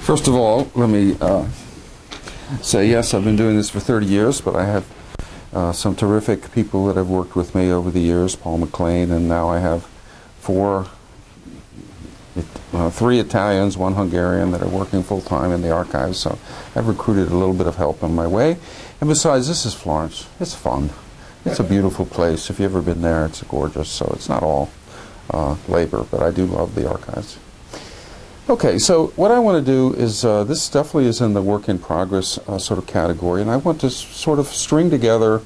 First of all, let me say yes, I've been doing this for 30 years, but I have some terrific people that have worked with me over the years, Paul McLean, and now I have three Italians, one Hungarian that are working full-time in the archives, so I've recruited a little bit of help on my way. And besides, this is Florence. It's fun. It's a beautiful place. If you've ever been there, it's gorgeous, so it's not all labor, but I do love the archives. Okay, so what I want to do is, this definitely is in the work in progress sort of category, and I want to sort of string together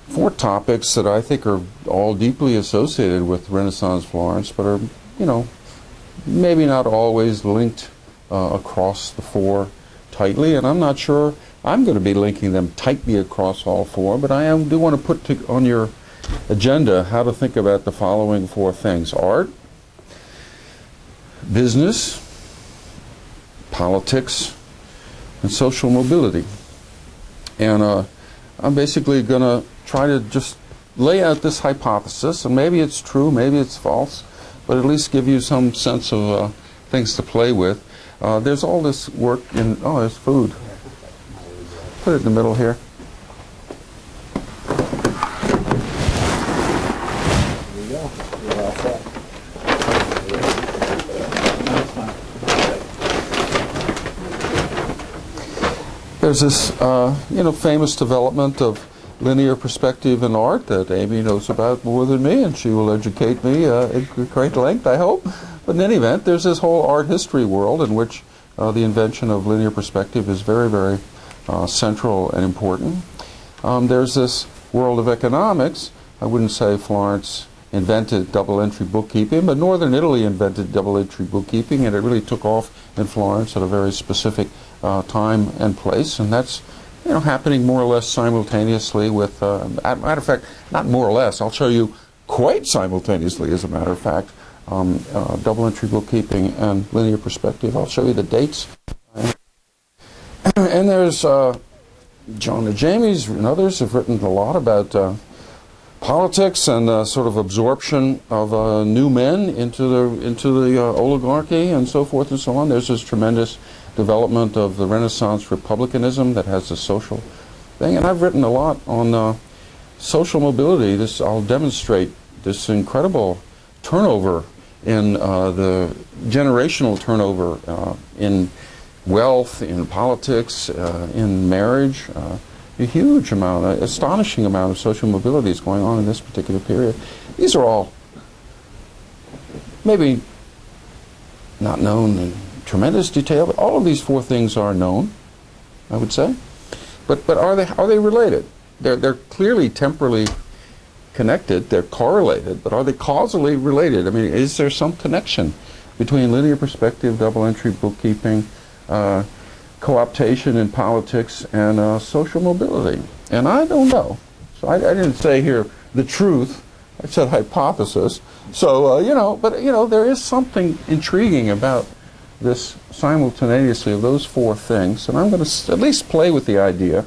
4 topics that I think are all deeply associated with Renaissance Florence, but are, you know, maybe not always linked across the 4 tightly, and I'm not sure I'm going to be linking them tightly across all 4, but I do want to put on your agenda how to think about the following 4 things: art, business, politics, and social mobility. And I'm basically going to try to just lay out this hypothesis, and maybe it's true, maybe it's false, but at least give you some sense of things to play with. There's all this work in, oh, there's food. Put it in the middle here. There you go. You're all set. There's this, you know, famous development of linear perspective in art that Amy knows about more than me, and she will educate me at great length, I hope. But in any event, there's this whole art history world in which the invention of linear perspective is very, very central and important. There's this world of economics. I wouldn't say Florence invented double-entry bookkeeping, but Northern Italy invented double-entry bookkeeping, and it really took off in Florence at a very specific time and place, and that's, you know, happening more or less simultaneously with, matter of fact, not more or less, I'll show you quite simultaneously, as a matter of fact, double-entry bookkeeping and linear perspective. I'll show you the dates. And there's John and Jamies and others have written a lot about politics and sort of absorption of new men into the oligarchy and so forth and so on. There's this tremendous development of the Renaissance republicanism that has a social thing, and I've written a lot on social mobility. I'll demonstrate this incredible turnover in the generational turnover in wealth, in politics, in marriage. A huge amount, an astonishing amount of social mobility is going on in this particular period. These are all maybe not known in tremendous detail, but all of these 4 things are known, I would say. But are they related? They're clearly temporally connected. They're correlated, but are they causally related? I mean, is there some connection between linear perspective, double-entry bookkeeping, co-optation in politics, and social mobility? And I don't know. So I didn't say here the truth. I said hypothesis. So, you know, but, you know, there is something intriguing about this simultaneously of those 4 things. And I'm going to at least play with the idea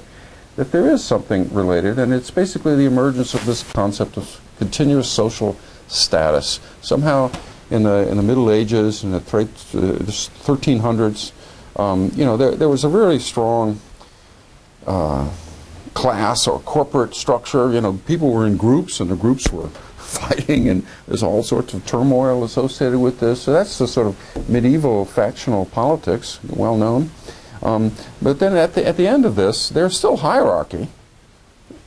that there is something related, and it's basically the emergence of this concept of continuous social status. Somehow in the Middle Ages, in the 1300s, you know, there was a really strong class or corporate structure. You know, people were in groups, and the groups were fighting, and there's all sorts of turmoil associated with this. So that's the sort of medieval factional politics, well known. But then at the end of this, there's still hierarchy.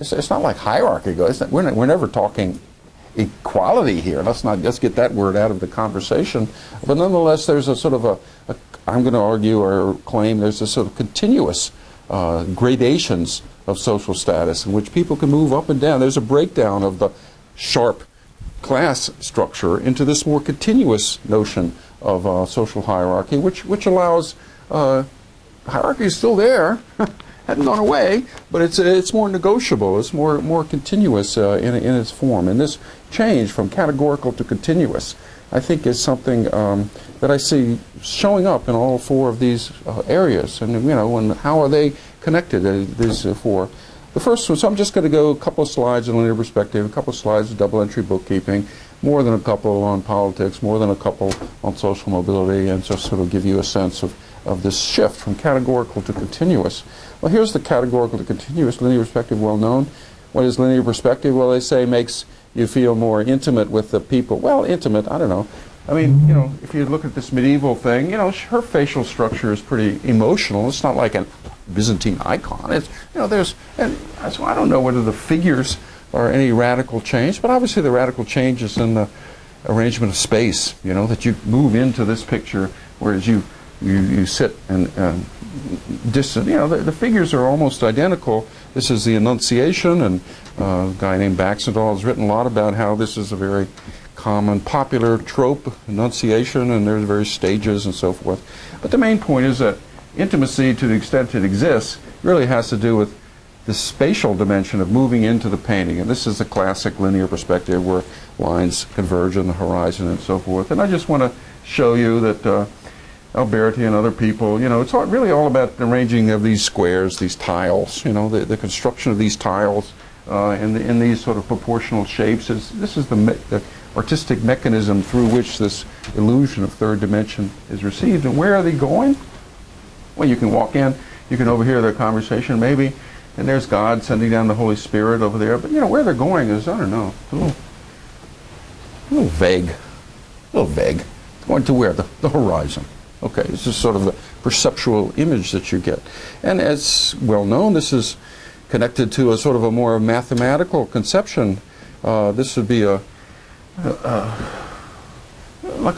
It's not like hierarchy goes. We're never talking equality here. Let's get that word out of the conversation. But nonetheless, there's a sort of I'm going to argue or claim there's a sort of continuous gradations of social status in which people can move up and down. There's a breakdown of the sharp class structure into this more continuous notion of social hierarchy, which allows hierarchy is still there, hadn't gone away, but it's more negotiable. It's more continuous in its form. And this change from categorical to continuous, I think, is something that I see showing up in all 4 of these areas. And, you know, and how are they connected? These 4. The first one, so I'm just going to go a couple of slides on linear perspective, a couple of slides of double-entry bookkeeping, more than a couple on politics, more than a couple on social mobility, and just sort of give you a sense of of this shift from categorical to continuous. Well, here's the categorical to continuous. Linear perspective, well known. What is linear perspective? Well, they say makes you feel more intimate with the people. Well, intimate, I don't know. I mean, you know, if you look at this medieval thing, you know, her facial structure is pretty emotional. It's not like a Byzantine icon. It's, you know, there's, and so I don't know whether the figures are any radical change, but obviously the radical change is in the arrangement of space, you know, that you move into this picture, whereas you sit and distant. You know, the figures are almost identical. This is the Annunciation, and a guy named Baxendale has written a lot about how this is a very common, popular trope, Annunciation, and there's various stages and so forth. But the main point is that intimacy, to the extent it exists, really has to do with the spatial dimension of moving into the painting. And this is the classic linear perspective where lines converge on the horizon and so forth. And I just want to show you that Alberti and other people, you know, it's really all about the arranging of these squares, these tiles, you know, the construction of these tiles in these sort of proportional shapes. This is the artistic mechanism through which this illusion of third dimension is received. And where are they going? Well, you can walk in, you can overhear their conversation maybe, and there's God sending down the Holy Spirit over there. But, you know, where they're going is, I don't know, a little vague. A little vague. Going to where? The horizon. Okay, this is sort of the perceptual image that you get. And as well known, this is connected to a sort of a more mathematical conception. This would be like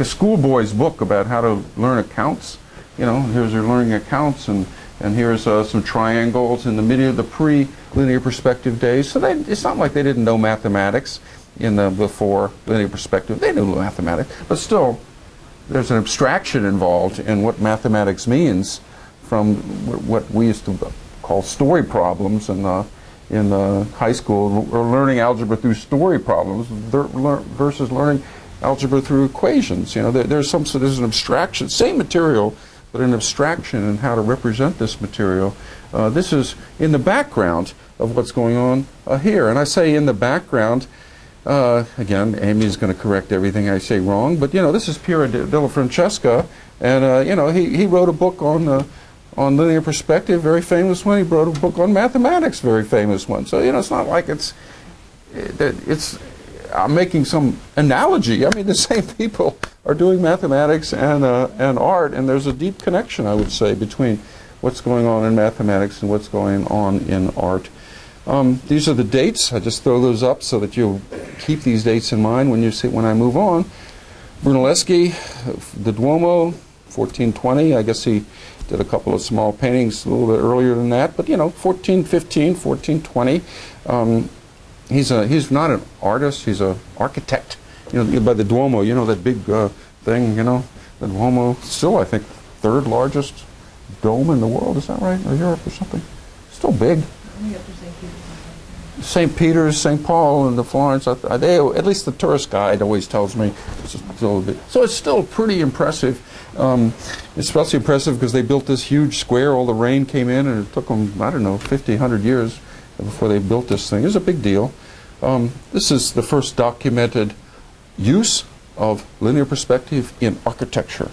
a schoolboy's book about how to learn accounts. You know, here's your learning accounts, and here's some triangles in the middle of the pre-linear perspective days. So it's not like they didn't know mathematics in the before linear perspective. They knew mathematics, but still, there's an abstraction involved in what mathematics means from what we used to call story problems in high school, or learning algebra through story problems versus learning algebra through equations. You know, there's an abstraction, same material, but an abstraction in how to represent this material. This is in the background of what's going on here. And I say in the background, again, Amy's going to correct everything I say wrong, but, you know, this is Piero della Francesca, and, you know, he wrote a book on linear perspective, very famous one. He wrote a book on mathematics, very famous one. So, you know, it's not like I'm making some analogy. I mean, the same people are doing mathematics and art, and there's a deep connection, I would say, between what's going on in mathematics and what's going on in art. These are the dates. I just throw those up so that you'll keep these dates in mind when I move on. Brunelleschi, the Duomo, 1420. I guess he did a couple of small paintings a little bit earlier than that, but, you know, 1415, 1420. He's not an artist, he's an architect. You know, by the Duomo, you know, that big thing, you know, the Duomo, still, I think, third largest dome in the world, is that right? Or Europe or something? Still big. St. Peter's, St. Paul, and the Florence, they, at least the tourist guide always tells me, it's still a bit, so it's still pretty impressive. It's especially impressive because they built this huge square, all the rain came in, and it took them, I don't know, 50, 100 years before they built this thing. It was a big deal. This is the first documented use of linear perspective in architecture,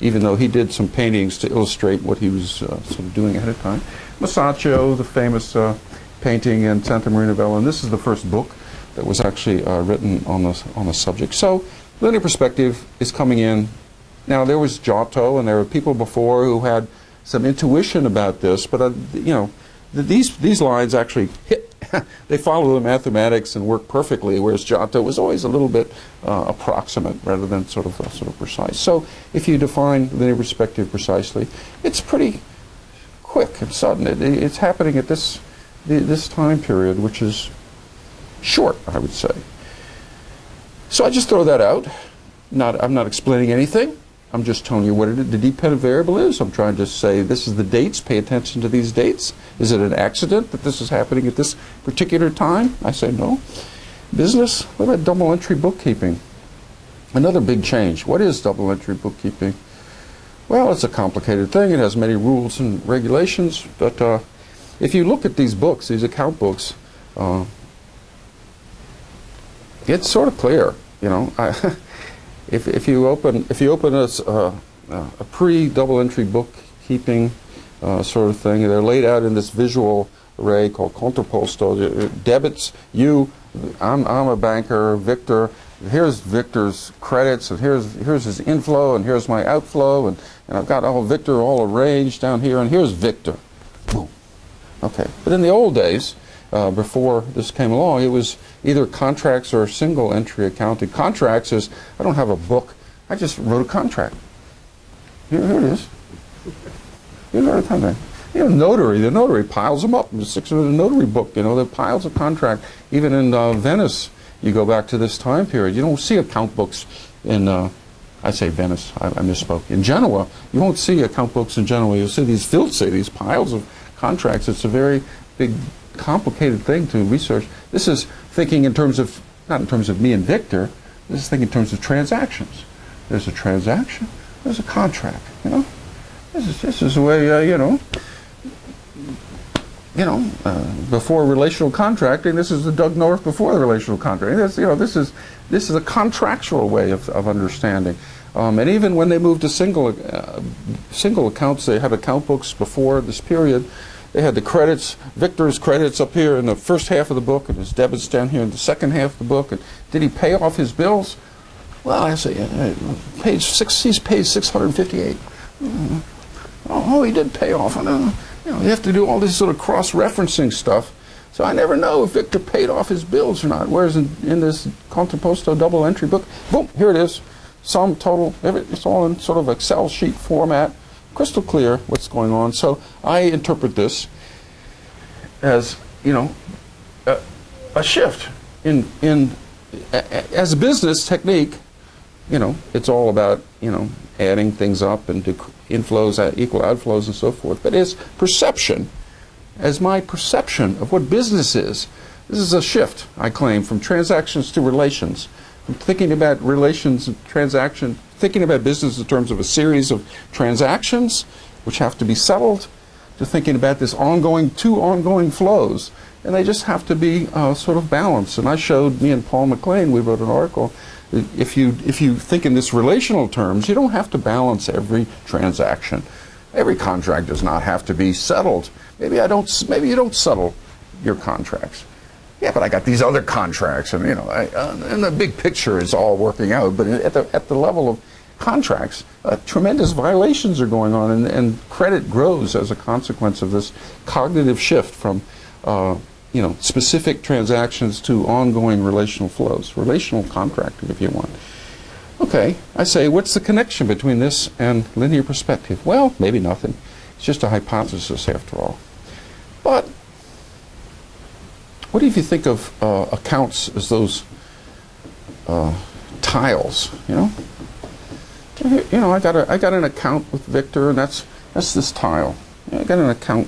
even though he did some paintings to illustrate what he was sort of doing ahead of time. Masaccio, the famous painting in Santa Maria Novella, and this is the first book that was actually written on the subject. So linear perspective is coming in. Now, there was Giotto, and there were people before who had some intuition about this, but you know, these lines actually hit. They follow the mathematics and work perfectly, whereas Giotto was always a little bit approximate rather than sort of precise. So if you define linear perspective precisely, it's pretty quick and sudden. It's happening at this time period, which is short, I would say. So I just throw that out. I'm not explaining anything. I'm just telling you what the dependent variable is. I'm trying to say this is the dates. Pay attention to these dates. Is it an accident that this is happening at this particular time? I say no. Business? What about double entry bookkeeping? Another big change. What is double entry bookkeeping? Well, it's a complicated thing. It has many rules and regulations. But if you look at these books, these account books, it's sort of clear. You know, if you open a pre-double entry book bookkeeping sort of thing. They're laid out in this visual array called contrapposto. Debits, I'm a banker, Victor. Here's Victor's credits, and here's his inflow, and here's my outflow, and I've got all Victor all arranged down here, and here's Victor. Boom. Okay. But in the old days, before this came along, it was either contracts or single entry accounting. Contracts is, I don't have a book, I just wrote a contract. Here it is. Here's our contract. The notary piles them up. It sticks in a notary book, the piles of contract. Even in Venice, you go back to this time period, you don't see account books in, I say Venice, I misspoke. In Genoa, you won't see account books in Genoa. You'll see these piles of contracts. It's a very big, complicated thing to research. This is thinking in terms of, not in terms of me and Victor, this is thinking in terms of transactions. There's a transaction, there's a contract, This is the way, before relational contracting, this is the Doug North before the relational contracting. This is a contractual way of understanding. And even when they moved to single accounts, they had account books before this period. They had the credits, Victor's credits up here in the first half of the book, and his debits down here in the second half of the book. And did he pay off his bills? Well, I say, page 6, he's paid 658. Oh, he did pay off. You have to do all this sort of cross-referencing stuff. So I never know if Victor paid off his bills or not. Whereas in this contrapposto double entry book, boom, here it is. Sum, total, it's all in sort of Excel sheet format. Crystal clear what's going on. So I interpret this as, a shift as a business technique. It's all about, adding things up and inflows equal outflows and so forth. But as perception, as my perception of what business is, this is a shift, I claim, from transactions to relations. From thinking about relations and transaction, thinking about business in terms of a series of transactions which have to be settled, to thinking about this two ongoing flows. And they just have to be sort of balanced. And I showed, me and Paul McLean, we wrote an article. If you think in this relational terms, you don't have to balance every transaction. Every contract does not have to be settled. Maybe you don't settle your contracts. Yeah, but I got these other contracts, and and the big picture is all working out. But at the level of contracts, tremendous violations are going on, and credit grows as a consequence of this cognitive shift from specific transactions to ongoing relational flows, relational contracting, if you want. Okay, I say, what's the connection between this and linear perspective? Well, maybe nothing. It's just a hypothesis after all. But what if you think of accounts as those tiles? I got an account with Victor, and that's this tile. I got an account.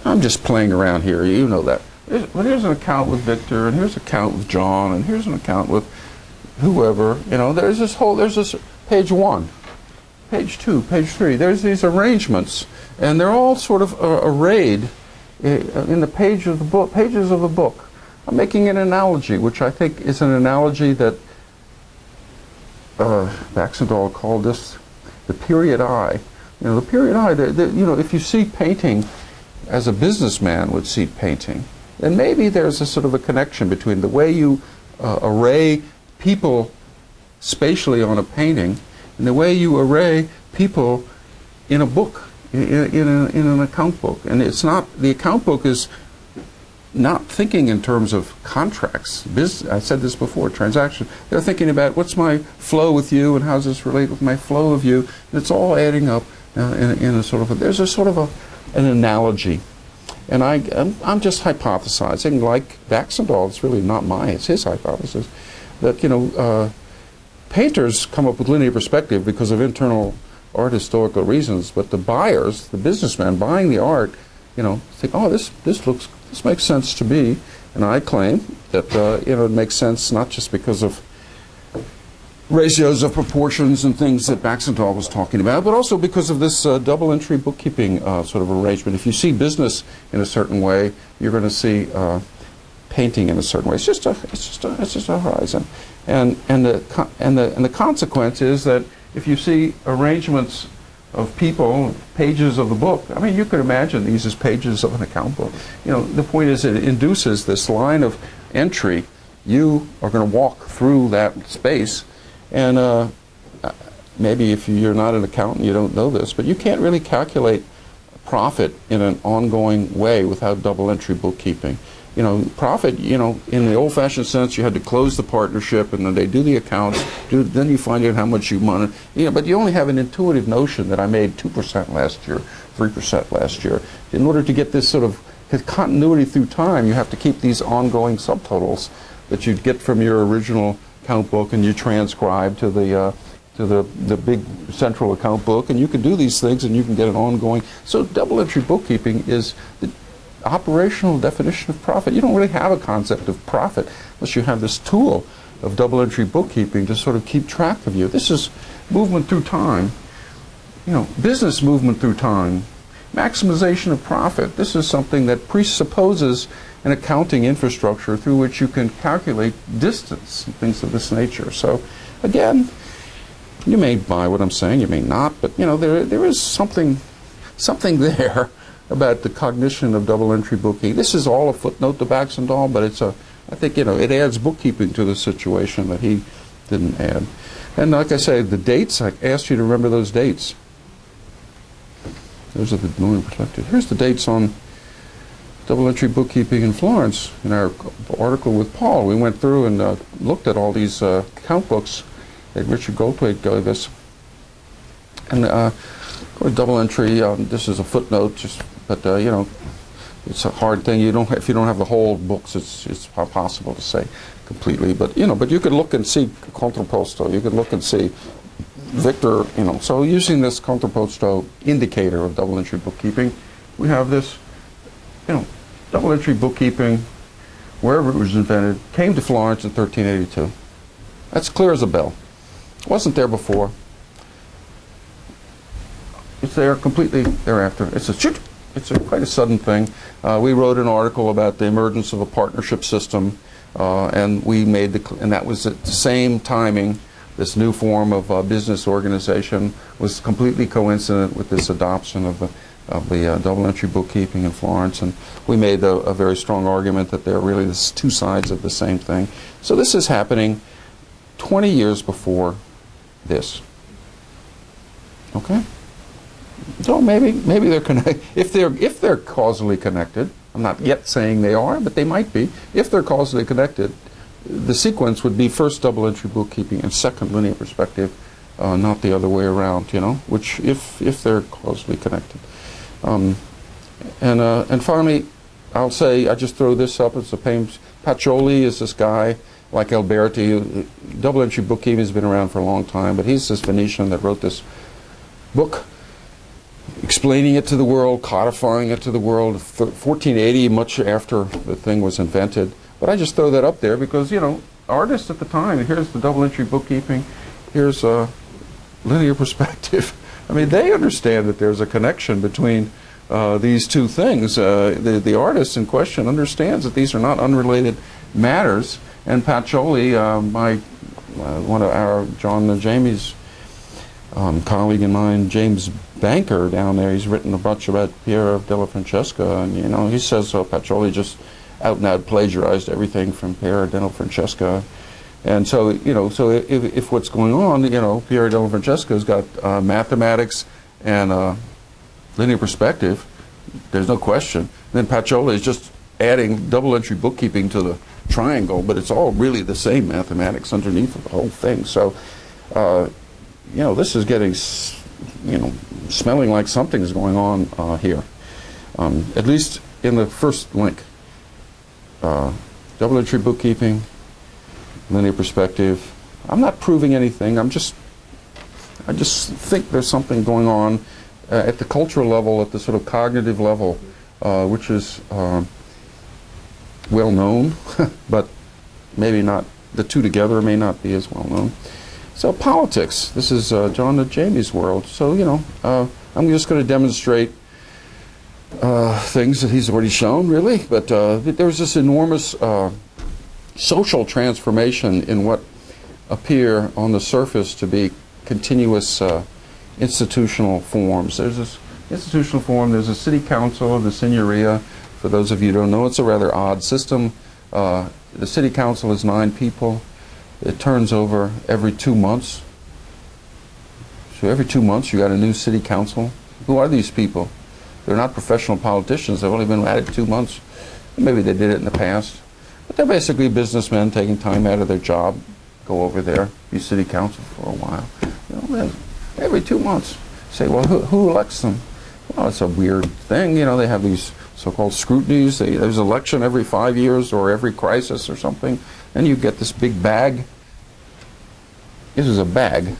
I'm just playing around here, you know that. Here's an account with Victor, and here's an account with John, and here's an account with whoever. There's this page 1, page 2, page 3. There's these arrangements, and they're all sort of arrayed in the pages of the book. I'm making an analogy, which I think is an analogy that Baxendale called this the period eye. The period eye. If you see painting as a businessman would see painting, then maybe there's a sort of a connection between the way you array people spatially on a painting and the way you array people in a book, in an account book. And it's not, the account book is not thinking in terms of contracts. I said this before, transaction. They're thinking about what's my flow with you and how does this relate with my flow of you. And it's all adding up in a sort of there's a sort of an analogy. And I'm just hypothesizing, like Baxendale. It's really not mine, it's his hypothesis, that painters come up with linear perspective because of internal art historical reasons, but the buyers, the businessmen buying the art, think, oh, this makes sense to me. And I claim that it makes sense not just because of ratios of proportions and things that Baxendale was talking about, but also because of this double entry bookkeeping sort of arrangement. If you see business in a certain way, you're going to see painting in a certain way. It's just a horizon, and the consequence is that if you see arrangements of people, pages of the book. I mean, you could imagine these as pages of an account book. You know, the point is it induces this line of entry. You are going to walk through that space, and maybe if you're not an accountant, you don't know this, but you can't really calculate profit in an ongoing way without double entry bookkeeping. You know, profit, you know, in the old-fashioned sense, you had to close the partnership, and then they do the accounts, then you find out how much you money. You know, but you only have an intuitive notion that I made 2% last year, 3% last year. In order to get this sort of continuity through time, you have to keep these ongoing subtotals that you get from your original account book, and you transcribe to the big central account book, and you can do these things, and you can get an ongoing. So double entry bookkeeping is the operational definition of profit. You don't really have a concept of profit unless you have this tool of double entry bookkeeping to sort of keep track of you. This is movement through time, you know, business movement through time, maximization of profit. This is something that presupposes an accounting infrastructure through which you can calculate distance and things of this nature. So again, you may buy what I'm saying, you may not, but you know, there is something there about the cognition of double entry bookkeeping. This is all a footnote to Baxendall, but it's I think, you know, it adds bookkeeping to the situation that he didn't add. And like I say, the dates, I asked you to remember those dates. Those are the known reflected. Here's the dates on double entry bookkeeping in Florence. In our article with Paul, we went through and looked at all these account books that Richard Goldthwait gave us. And double entry, this is a footnote, but you know, it's a hard thing. You don't, if you don't have the whole books, it's possible to say completely. But you know, but you could look and see contrapposto. You could look and see Victor. You know, so using this contrapposto indicator of double entry bookkeeping, we have this. You know, double entry bookkeeping, wherever it was invented, came to Florence in 1382. That's clear as a bell. It wasn't there before. It's there completely thereafter. It's quite a sudden thing. We wrote an article about the emergence of a partnership system, and we made and that was at the same timing. This new form of business organization was completely coincident with this adoption of the double entry bookkeeping in Florence, and we made a very strong argument that they're really the two sides of the same thing. So this is happening 20 years before this. Okay. So maybe they're connected. If they're causally connected, I'm not yet saying they are, but they might be. If they're causally connected, the sequence would be first double entry bookkeeping and second linear perspective, not the other way around. You know, which if they're causally connected. And finally, I'll say I just throw this up. It's a pain. Pacioli is this guy like Alberti. Double entry bookkeeping has been around for a long time, but he's this Venetian that wrote this book explaining it to the world, codifying it to the world, 1480, much after the thing was invented. But I just throw that up there because, you know, artists at the time, here's the double entry bookkeeping, here's linear perspective. I mean, they understand that there's a connection between these two things. The artist in question understands that these are not unrelated matters. And Pacioli, one of our, John Jamie's colleague and mine, James Banker down there, he's written a bunch about Piero della Francesca, and you know, he says Pacioli just out and out plagiarized everything from Piero della Francesca. And so, you know, so if what's going on, you know, Piero della Francesca's got mathematics and linear perspective, there's no question. Then Pacioli is just adding double entry bookkeeping to the triangle, but it's all really the same mathematics underneath of the whole thing. So, you know, this is getting, you know, smelling like something's going on here. At least in the first link. Double entry bookkeeping, linear perspective. I'm not proving anything. I just think there's something going on at the cultural level, at the sort of cognitive level, which is well known, but maybe not. The two together may not be as well known. So politics. This is John Jamie's world. So you know, I'm just going to demonstrate things that he's already shown, really. But there's this enormous social transformation in what appear on the surface to be continuous institutional forms. There's this institutional form, there's a city council, the signoria. For those of you who don't know, it's a rather odd system. The city council is 9 people. It turns over every 2 months. So every 2 months you got a new city council. Who are these people? They're not professional politicians. They've only been at it 2 months. Maybe they did it in the past. But they're basically businessmen taking time out of their job, go over there, be city council for a while. You know, every 2 months. Say, well, who elects them? Well, it's a weird thing. You know, they have these so-called scrutinies. There's an election every 5 years or every crisis or something. And you get this big bag. This is a bag.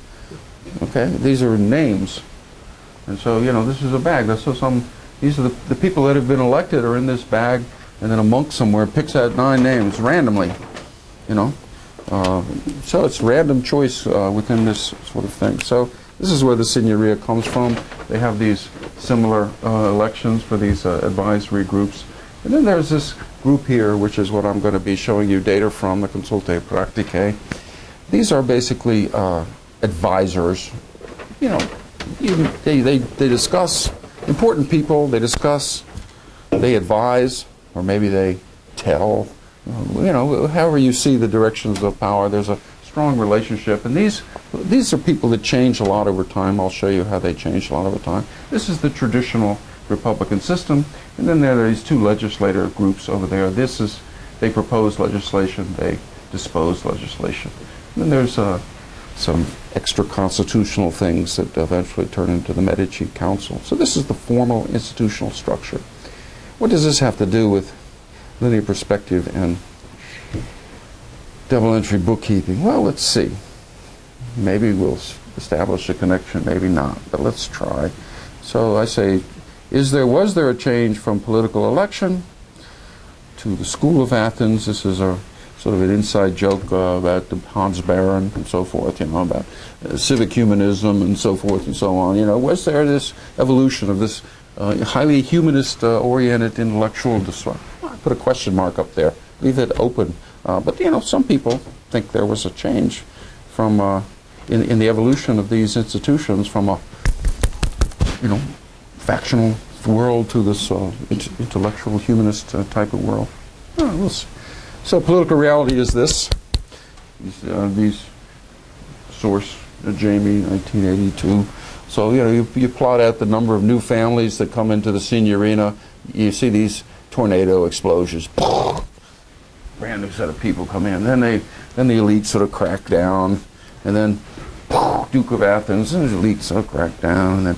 Okay? These are names. And so, you know, this is a bag. These are the people that have been elected are in this bag, and then a monk somewhere picks out 9 names randomly, you know. So it's random choice within this sort of thing. So this is where the signoria comes from. They have these similar elections for these advisory groups. And then there's this group here, which is what I'm going to be showing you data from, the Consultae Practicae. These are basically advisors. You know, they discuss important people, they discuss, they advise, or maybe they tell. You know, however you see the directions of power, there's a strong relationship. And these are people that change a lot over time. I'll show you how they change a lot over time. This is the traditional Republican system. And then there are these 2 legislator groups over there. They propose legislation, they dispose legislation. And then there's some extra constitutional things that eventually turn into the Medici Council. So this is the formal institutional structure. What does this have to do with linear perspective and double entry bookkeeping? Well, let's see. Maybe we'll establish a connection, maybe not, but let's try. So I say, was there a change from political election to the School of Athens? This is a sort of an inside joke about the Hans Baron and so forth, you know, about civic humanism and so forth and so on. You know, was there this evolution of this highly humanist-oriented intellectual discipline? I put a question mark up there, leave it open. But, you know, some people think there was a change from, in the evolution of these institutions from a, you know, factional world to this intellectual humanist type of world. We'll see. So political reality is this. These source, Jamie, 1982. So, you know, you plot out the number of new families that come into the signorina. You see these tornado explosions. Brand new set of people come in. Then the elite sort of crack down. And then Duke of Athens, and the elite sort of crack down. And then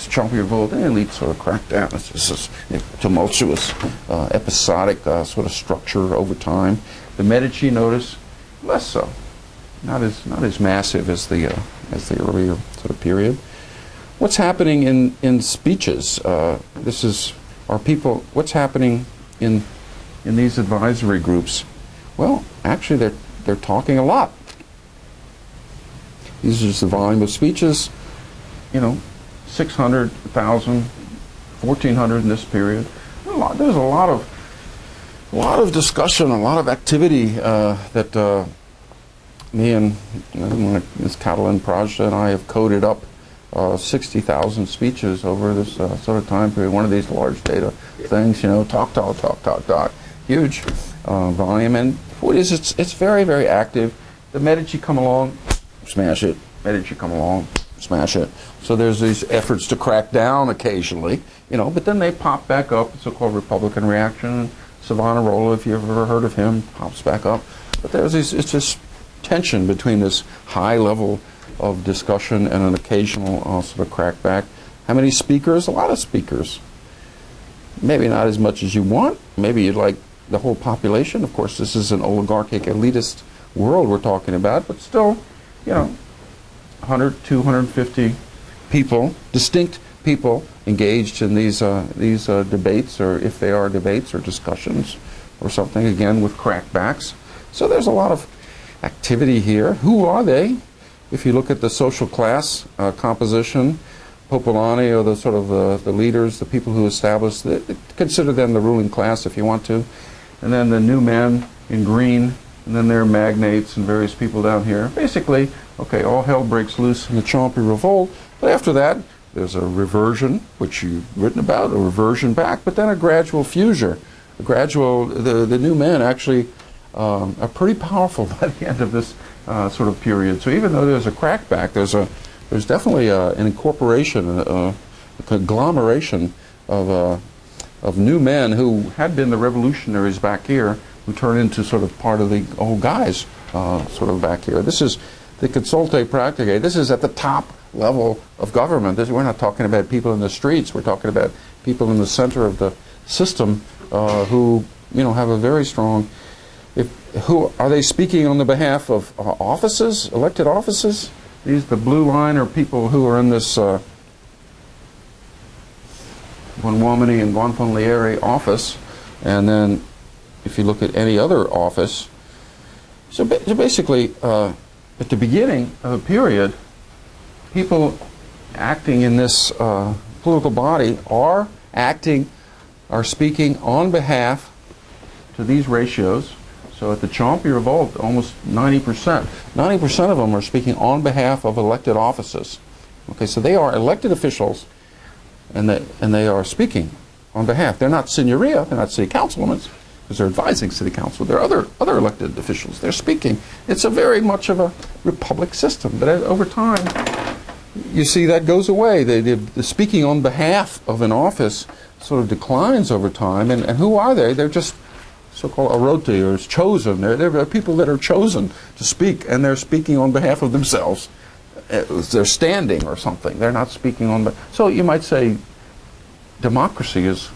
Champion Revolt, and the elite sort of crack down. It's just this tumultuous, episodic sort of structure over time. The Medici, notice, less so. Not as massive as the earlier sort of period. What's happening in speeches? What's happening in these advisory groups? Well, actually, they're talking a lot. These are just the volume of speeches. You know, 600, 1,000, 1,400 in this period. There's a lot of discussion, a lot of activity that me and Ms. Catalin Prajda and I have coded up 60,000 speeches over this sort of time period. One of these large data things, you know, talk, huge volume. And what is it's very, very active. The Medici come along, smash it. Medici come along, smash it. So there's these efforts to crack down occasionally, you know, but then they pop back up. It's so-called Republican reaction. Savonarola, if you've ever heard of him, pops back up. But it's this tension between this high level of discussion and an occasional sort of crackback. How many speakers? A lot of speakers. Maybe not as much as you want. Maybe you'd like the whole population. Of course, this is an oligarchic, elitist world we're talking about, but still, you know, 100, 250 people, distinct people engaged in these debates, or if they are debates or discussions or something, again with crackbacks. So there's a lot of activity here. Who are they? If you look at the social class composition, Popolani are the sort of the leaders, the people who established, consider them the ruling class if you want to. And then the new men in green, and then there are magnates and various people down here. Basically, okay, all hell breaks loose in the Champi Revolt, But after that, there's a reversion, which you've written about, a reversion back, but then a gradual fusion. A gradual, the new men actually are pretty powerful by the end of this sort of period. So even though there's a crackback, there's definitely an incorporation, a conglomeration of new men who had been the revolutionaries back here, who turn into sort of part of the old guys sort of back here. This is the consulte practicae. This is at the top level of government. We're not talking about people in the streets. We're talking about people in the center of the system who, you know, have a very strong. Who are they speaking on the behalf of offices, elected offices? The blue line are people who are in this Bonwomini and Gonfalonieri office, and then if you look at any other office, so basically at the beginning of a period, people acting in this political body are speaking on behalf to these ratios. So at the Champi Revolt, almost 90%. 90% of them are speaking on behalf of elected offices. Okay, so they are elected officials, and they are speaking on behalf. They're not signoria, they're not city councilmen, because they're advising city council. They're other elected officials. They're speaking. It's a very much of a republic system. But over time, you see that goes away. The speaking on behalf of an office sort of declines over time. And who are they? They're just so-called aroti, or chosen. They're people that are chosen to speak, and they're speaking on behalf of themselves. They're standing or something. They're not speaking on. So you might say democracy is,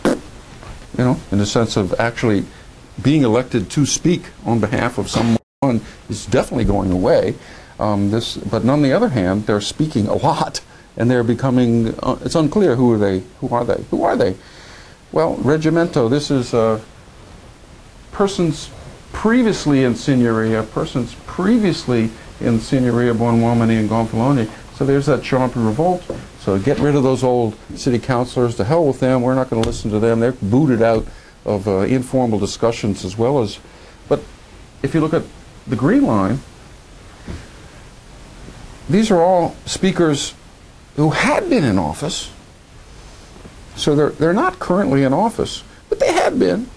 you know, in the sense of actually being elected to speak on behalf of someone is definitely going away. But on the other hand, they're speaking a lot, and they're becoming. It's unclear who are they. Who are they? Who are they? Well, regimento. This is persons previously in signoria, persons previously in signoria, Bonwomini and Gonfalonieri. So there's that Champi Revolt. So get rid of those old city councilors. To hell with them. We're not going to listen to them. They're booted out of informal discussions as well as. But if you look at the green line, these are all speakers who had been in office. So they're not currently in office, but they had been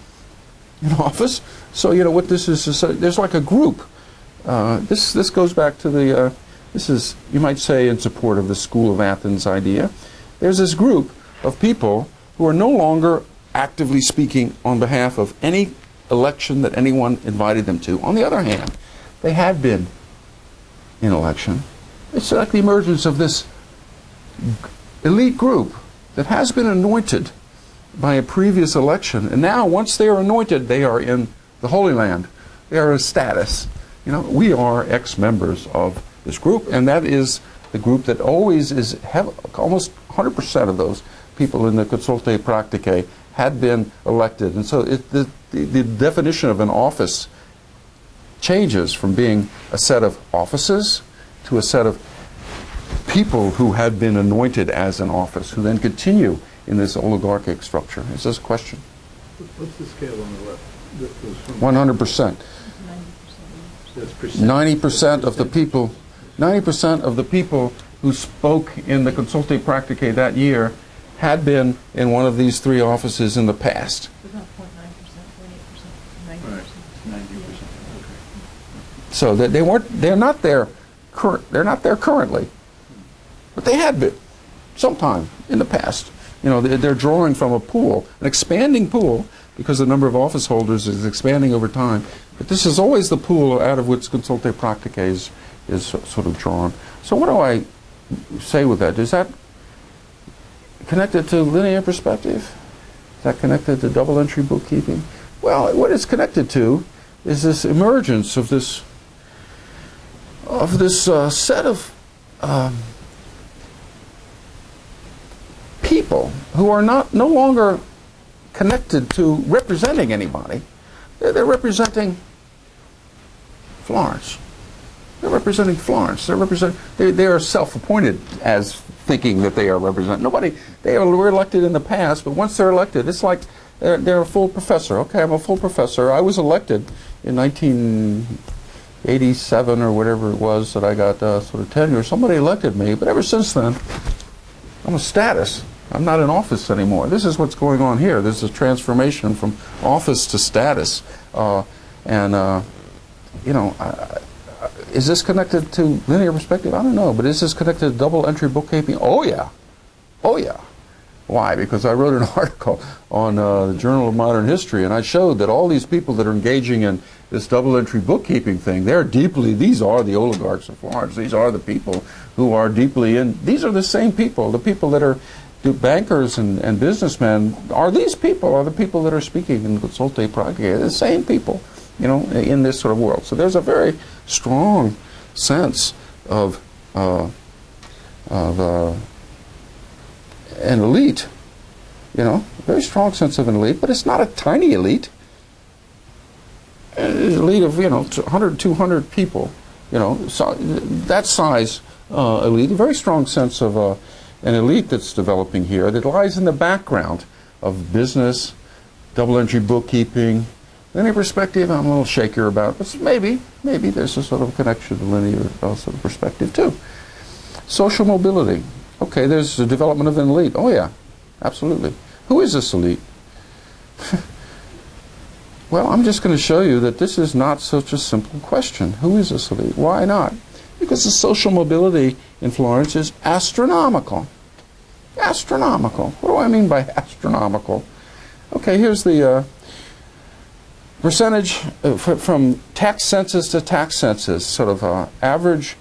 in office. So you know what this is there's like a group. This goes back to the this is, you might say, in support of the School of Athens idea. There's this group of people who are no longer actively speaking on behalf of any election that anyone invited them to. On the other hand, they had been in election. It's like the emergence of this elite group that has been anointed by a previous election, and now once they are anointed, they are in the Holy Land. They are a status. You know, we are ex-members of this group, and that is the group that always almost 100% of those people in the consulte practicae had been elected, and so the definition of an office changes from being a set of offices to a set of people who had been anointed as an office, who then continue in this oligarchic structure. Is this a question? What's the scale on the left? 100%. 90% of the people, 90% of the people who spoke in the consulte practicae that year had been in one of these three offices in the past. About 0.9%, 0.8%, 90%. Right, 90%. Okay. So that they're not there currently, but they had been sometime in the past. You know, they're drawing from a pool, an expanding pool, because the number of office holders is expanding over time. But this is always the pool out of which consulte practicae is sort of drawn. So what do I say with that? Is that connected to linear perspective? Is that connected to double-entry bookkeeping? Well, what it's connected to is this emergence of this set of people who are no longer connected to representing anybody. They're representing Florence. They're representing Florence. They are self-appointed as thinking that they are representing nobody. They were elected in the past, but once they're elected, it's like they're a full professor. Okay, I'm a full professor. I was elected in '87 or whatever it was that I got sort of tenure. Somebody elected me, but ever since then, I'm a status. I'm not in office anymore. This is what's going on here. This is a transformation from office to status. You know, is this connected to linear perspective? I don't know. But is this connected to double entry bookkeeping? Oh, yeah. Oh, yeah. Why? Because I wrote an article on the Journal of Modern History, and I showed that all these people that are engaging in this double entry bookkeeping thing, these are the oligarchs of Florence. These are the people who are deeply in, these are the same people. The people that are bankers and businessmen are these people, are the people that are speaking in Consulte Prague. The same people, you know, in this sort of world. So there's a very strong sense of an elite, you know, very strong sense of an elite, but it's not a tiny elite. It's an elite of, you know, 100, 200 people, you know, so that size elite, a very strong sense of an elite that's developing here that lies in the background of business, double entry bookkeeping. Linear perspective, I'm a little shakier about, but maybe there's a sort of connection to linear sort of perspective too. Social mobility. Okay, there's the development of an elite. Oh yeah, absolutely. Who is this elite? Well, I'm just going to show you that this is not such a simple question. Who is this elite? Why not? Because the social mobility in Florence is astronomical. Astronomical. What do I mean by astronomical? Okay, here's the percentage from tax census to tax census, sort of average.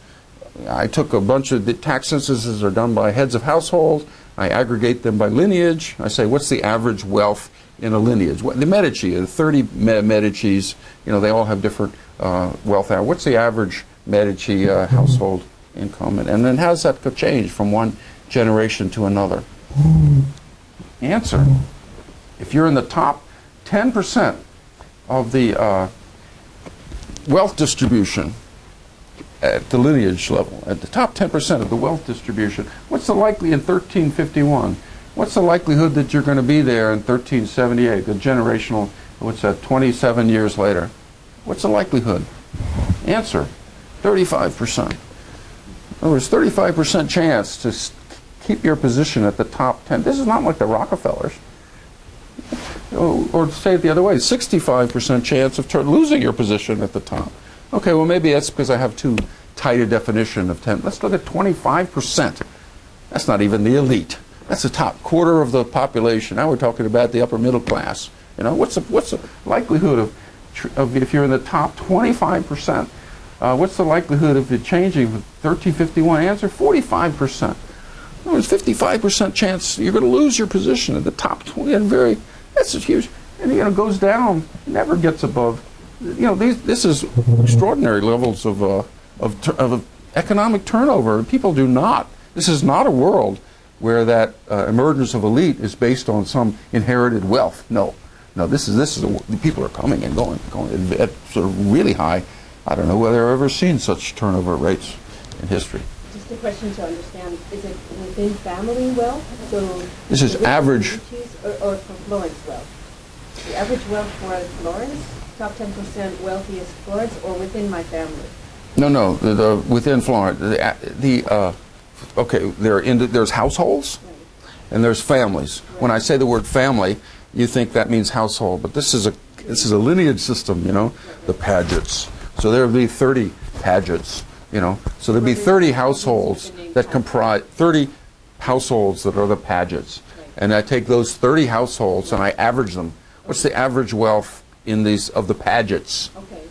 I took a bunch of the tax censuses are done by heads of household. I aggregate them by lineage. I say, what's the average wealth in a lineage? The Medici, the 30 Medicis, you know, they all have different wealth. What's the average Medici household income? And then how does that change from one generation to another? Answer. If you're in the top 10% of the wealth distribution at the lineage level, at the top 10% of the wealth distribution, what's the likely in 1351? What's the likelihood that you're going to be there in 1378, the generational, what's that, 27 years later? What's the likelihood? Answer, 35%. In other words, 35% chance to keep your position at the top 10. This is not like the Rockefellers. Or to say it the other way, 65% chance of losing your position at the top. Okay, well maybe that's because I have too tight a definition of 10. Let's look at 25%. That's not even the elite. That's the top quarter of the population. Now we're talking about the upper middle class. You know, what's the likelihood of if you're in the top 25%? What's the likelihood of it changing with 1351? Answer, 45%. In other words, 55% chance you're going to lose your position at the top 20. And that's huge. And you know, it goes down, never gets above. You know, this is extraordinary levels of economic turnover. People do not. This is not a world where that emergence of elite is based on some inherited wealth. No, this is people are coming and going at sort of really high. I don't know whether I've ever seen such turnover rates in history. Just a question to understand: is it within family wealth? So this is average, or for Florence wealth? The average wealth for Florence, top 10% wealthiest Florence, or within my family? No, within Florence. Okay, there's households, and there's families. Right. When I say the word family, you think that means household, but this is a lineage system. You know, the Padgetts. So there would be 30 Padgetts. You know, so there'd be 30 households that comprise 30 households that are the Padgetts, and I take those 30 households and I average them. What's the average wealth in these of the Padgetts? Okay.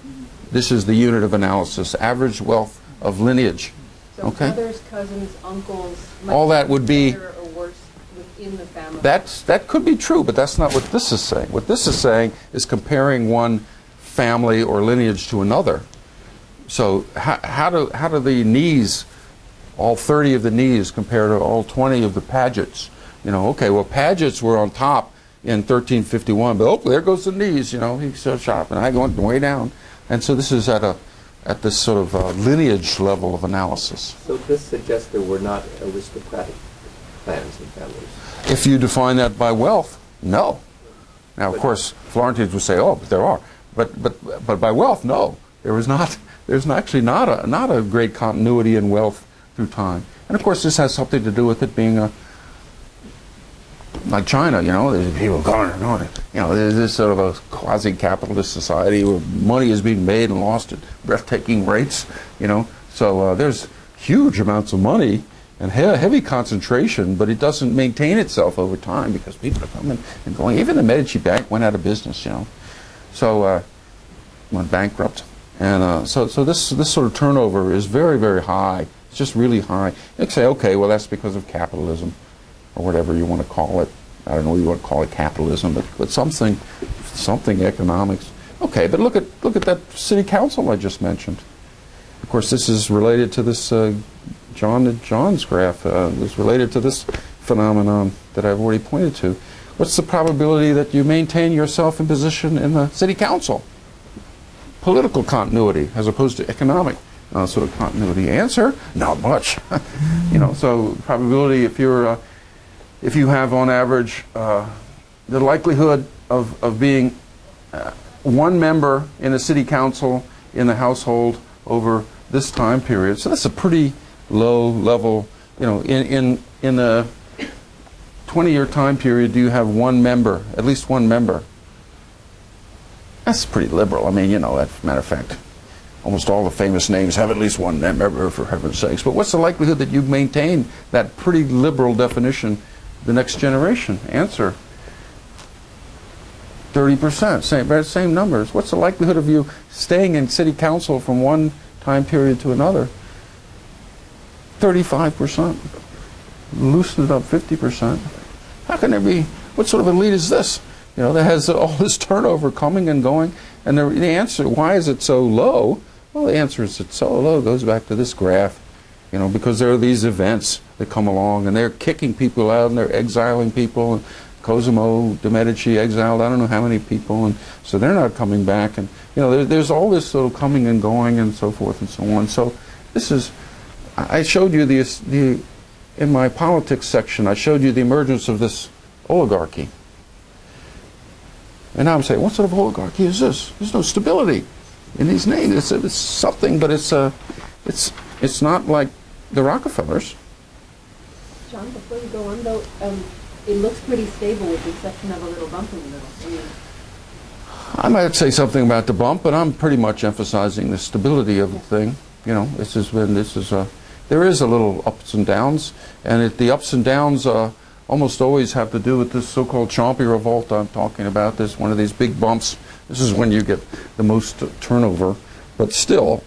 This is the unit of analysis. Average wealth of lineage. So okay. Brothers, cousins, uncles. All that would be better or worse within the family. That could be true, but that's not what this is saying. What this is saying is comparing one family or lineage to another. So how do the knees, all 30 of the knees, compare to all 20 of the Padgetts? You know, okay, well, Padgetts were on top in 1351, but oh, there goes the knees. You know, he's so sharp, and I went way down. And so this is at this sort of lineage level of analysis. So this suggests there were not aristocratic clans and families. If you define that by wealth, no. Now, of course, Florentines would say, oh, but there are. But by wealth, no. There was not there's actually not a great continuity in wealth through time. And of course, this has something to do with it being like China, there's people coming and going. There's this sort of a quasi-capitalist society where money is being made and lost at breathtaking rates, So there's huge amounts of money and heavy concentration, but it doesn't maintain itself over time because people are coming and going. Even the Medici Bank went out of business, So went bankrupt. And so this sort of turnover is very, very high. It's just really high. You can say, okay, well, that's because of capitalism, or whatever you want to call it. I don't know what you want to call it, capitalism, but something economics. Okay, but look at that city council I just mentioned. Of course, this is related to this John's graph. Is related to this phenomenon that I've already pointed to. What's the probability that you maintain yourself in position in the city council? Political continuity as opposed to economic sort of continuity. Answer: not much. So probability if you have on average the likelihood of being one member in a city council in the household over this time period. So that's a pretty low level. In a 20-year time period, do you have one member, at least one member? That's pretty liberal. I mean, as a matter of fact, almost all the famous names have at least one member, for heaven's sakes. But what's the likelihood that you maintain that pretty liberal definition the next generation? Answer: 30%. Same numbers. What's the likelihood of you staying in city council from one time period to another? 35%. Loosen it up, 50%. How can there be? What sort of elite is this? That has all this turnover coming and going. And the answer, why is it so low? Well, the answer is it's so low goes back to this graph. Because there are these events that come along and they're kicking people out and they're exiling people. And Cosimo de' Medici exiled I don't know how many people, and so they're not coming back. And there's all this sort of coming and going and so forth and so on. So this is, I showed you in my politics section, I showed you the emergence of this oligarchy. And now I'm saying, what sort of oligarchy is this? There's no stability in these names. It's something, but it's not like the Rockefellers. John, before you go on though, it looks pretty stable with the exception of a little bump in the middle. I might say something about the bump, but I'm pretty much emphasizing the stability of the thing. There is a little ups and downs, and the ups and downs almost always have to do with this so-called Chompy revolt I'm talking about. This one of these big bumps. This is when you get the most turnover, but still,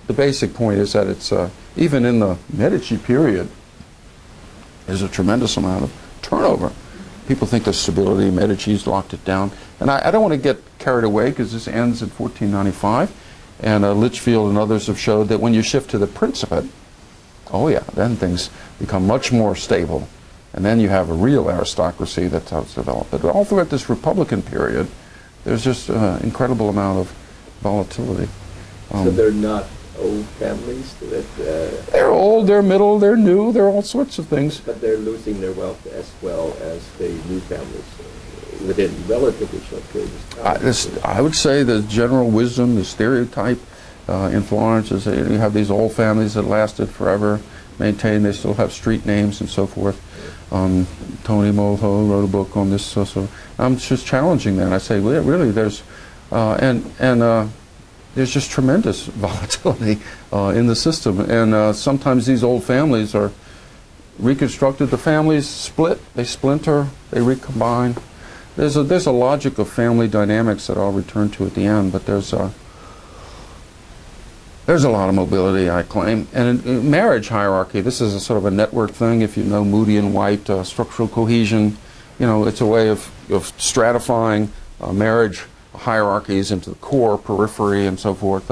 the basic point is that it's even in the Medici period, there's a tremendous amount of turnover. People think the stability, Medici's locked it down. And I don't want to get carried away because this ends in 1495. And Litchfield and others have showed that when you shift to the Principate, oh yeah, then things become much more stable. And then you have a real aristocracy that's how it's developed. But all throughout this Republican period, there's just an incredible amount of volatility. So they're not old families? They're old, they're middle, they're new, they're all sorts of things. But they're losing their wealth as well as the new families within relatively short periods of time. I would say the general wisdom, the stereotype in Florence is that you have these old families that lasted forever, maintained, they still have street names and so forth. Tony Molho wrote a book on this. So I'm just challenging that. I say, well, really, there's there's just tremendous volatility in the system, and sometimes these old families are reconstructed. The families split, they splinter, they recombine. There's a logic of family dynamics that I'll return to at the end, but there's a lot of mobility, I claim. And in marriage hierarchy, this is a sort of a network thing. If you know Moody and White, structural cohesion, it's a way of stratifying marriage hierarchies into the core, periphery, and so forth.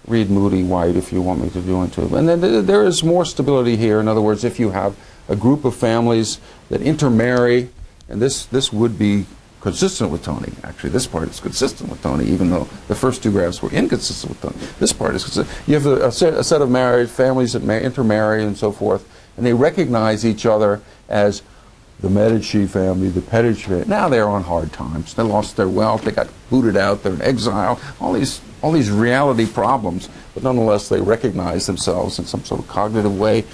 Read Moody, White if you want me to go into it. And then there is more stability here. In other words, if you have a group of families that intermarry, and this would be consistent with Tony. Actually, this part is consistent with Tony, even though the first two graphs were inconsistent with Tony. This part is consistent. You have a set of married families that intermarry and so forth, and they recognize each other as the Medici family, the Padgett family. Now they're on hard times. They lost their wealth. They got booted out. They're in exile. All these all these reality problems, but nonetheless they recognize themselves in some sort of cognitive way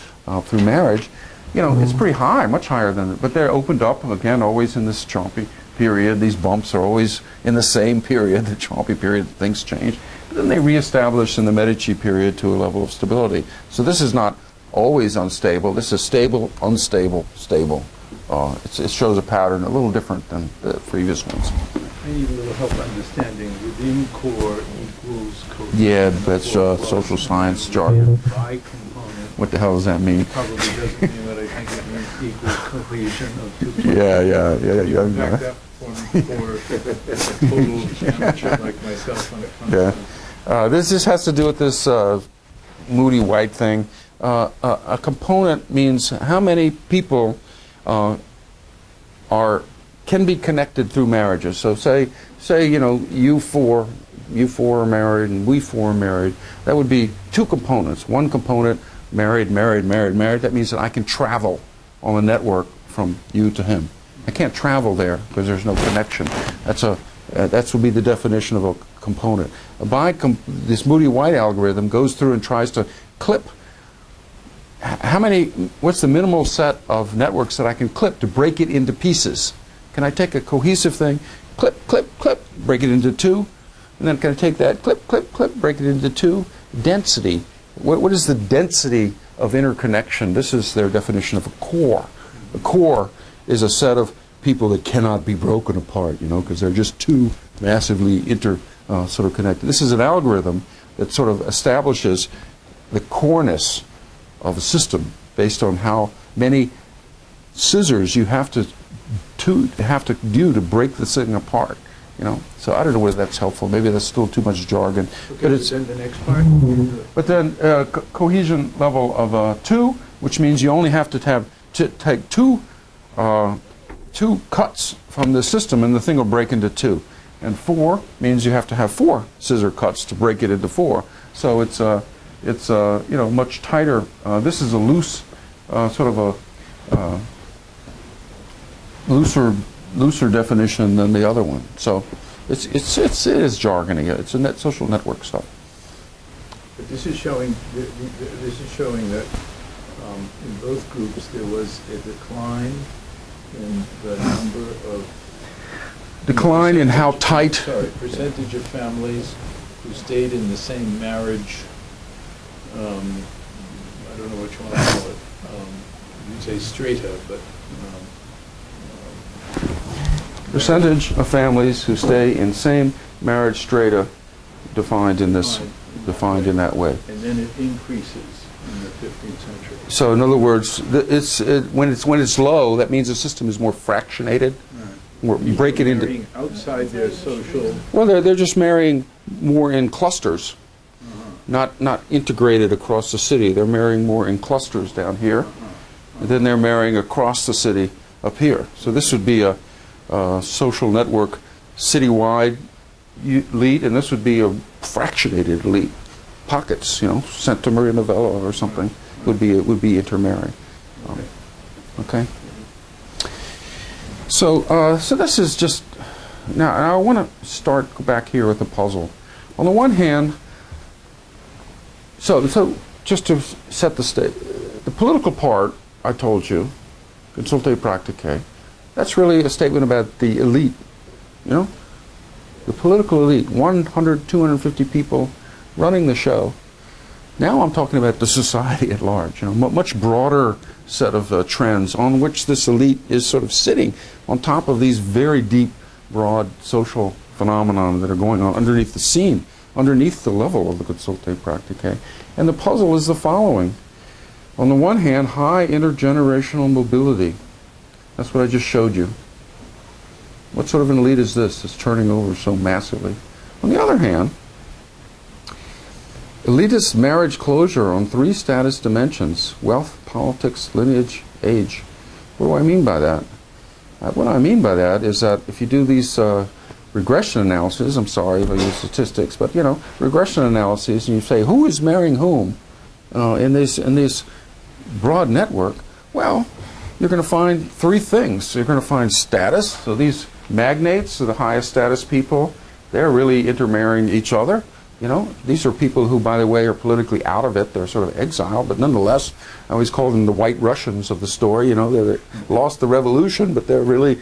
through marriage. You know, it's pretty high, much higher than, but they're opened up, again, always in this choppy period. These bumps are always in the same period, the choppy period, things change. But then they reestablish in the Medici period to a level of stability. So this is not always unstable. This is stable, unstable, stable. It shows a pattern a little different than the previous ones. I need a little help understanding. Within core equals cohesion. Yeah, that's social science jargon. By component. What the hell does that mean? Probably doesn't mean what I think it means, equals cohesion of two points. Yeah. Back that for total amateur like myself. Yeah. This just has to do with this Moody White thing. A component means how many people can be connected through marriages. So say you know, you four are married and we four are married. That would be two components. One component, married. That means that I can travel on the network from you to him. I can't travel there because there's no connection. That would be the definition of a component. This Moody-White algorithm goes through and tries to clip what's the minimal set of networks that I can clip to break it into pieces? Can I take a cohesive thing, clip, break it into two, and then can I take that, clip, break it into two? Density. What is the density of interconnection? This is their definition of a core. A core is a set of people that cannot be broken apart, you know, because they're just too massively sort of connected. This is an algorithm that sort of establishes the coreness of a system based on how many scissors you have to do to break the thing apart. You know, so I don't know whether that's helpful. Maybe that's still too much jargon. Okay, but it's then the next part. But then cohesion level of 2, which means you only have to take two cuts from the system, and the thing will break into 2. And 4 means you have to have 4 scissor cuts to break it into 4. So it's you know, much tighter. This is a loose sort of a looser definition than the other one. So it is jargony. It's a social network stuff. But this is showing that in both groups there was a decline in the number of decline in how tight. Percentage of families who stayed in the same marriage. I don't know what you want to call it. You'd say strata, but percentage of families who stay in same marriage strata defined in that way. And then it increases in the 15th century. So in other words, when it's low, that means the system is more fractionated. Right. You break it into outside their social. Well, they're just marrying more in clusters, not integrated across the city. They're marrying more in clusters down here, and then they're marrying across the city up here. So this would be a social network citywide elite, and this would be a fractionated elite. Pockets, you know, Santa Maria Novella or something would be intermarrying. Okay. So this is just now I want to go back here with the puzzle. On the one hand, so just to set the stage, the political part I told you, consulte practicae, that's really a statement about the elite, you know, the political elite, 100, 250 people running the show. Now I'm talking about the society at large, you know, much broader set of trends on which this elite is sort of sitting on top of these very deep, broad social phenomena that are going on underneath the scene, underneath the level of the consulte practicae. And the puzzle is the following. On the one hand, high intergenerational mobility. That's what I just showed you. What sort of an elite is this that's turning over so massively? On the other hand, elitist marriage closure on 3 status dimensions: wealth, politics, lineage, age. What do I mean by that? What I mean by that is that if you do these regression analysis, I'm sorry if I use statistics, but you know, regression analyses, and you say who is marrying whom in this broad network, well, you're going to find 3 things. You're going to find status. So these magnates are the highest status people. They're really intermarrying each other. You know, these are people who, by the way, are politically out of it. They're sort of exiled, but nonetheless, I always call them the White Russians of the story. You know, they lost the revolution, but they're really,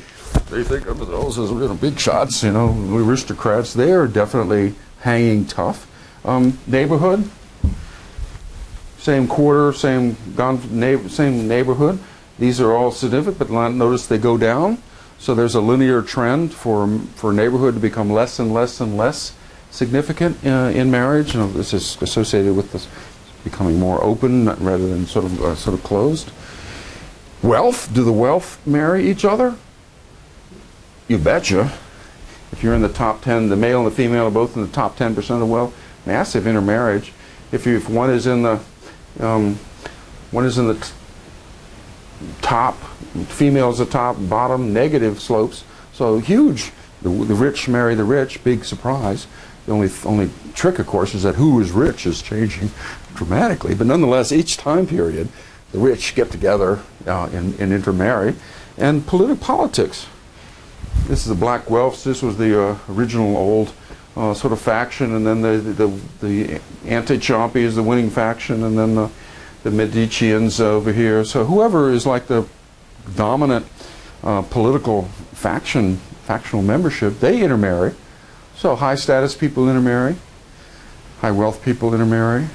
they think of themselves as, you know, big shots, you know, aristocrats. They are definitely hanging tough. Neighborhood, same quarter, same neighborhood. These are all significant, but notice they go down. So there's a linear trend for neighborhood to become less and less and less significant in marriage. You know, this is associated with this becoming more open rather than sort of closed. Wealth, do the wealth marry each other? You betcha. If you're in the top 10, the male and the female are both in the top 10% of the wealth, massive intermarriage. If one is in the top, female's the top, bottom, negative slopes. So huge. The rich marry the rich, big surprise. The only trick, of course, is that who is rich is changing dramatically. But nonetheless, each time period, the rich get together and intermarry. And politics. This is the Black Guelphs. This was the original old sort of faction, and then the anti-Ciampi is the winning faction, and then the Medicians over here. So whoever is like the dominant political factional membership, they intermarry. So high status people intermarry, high wealth people intermarry,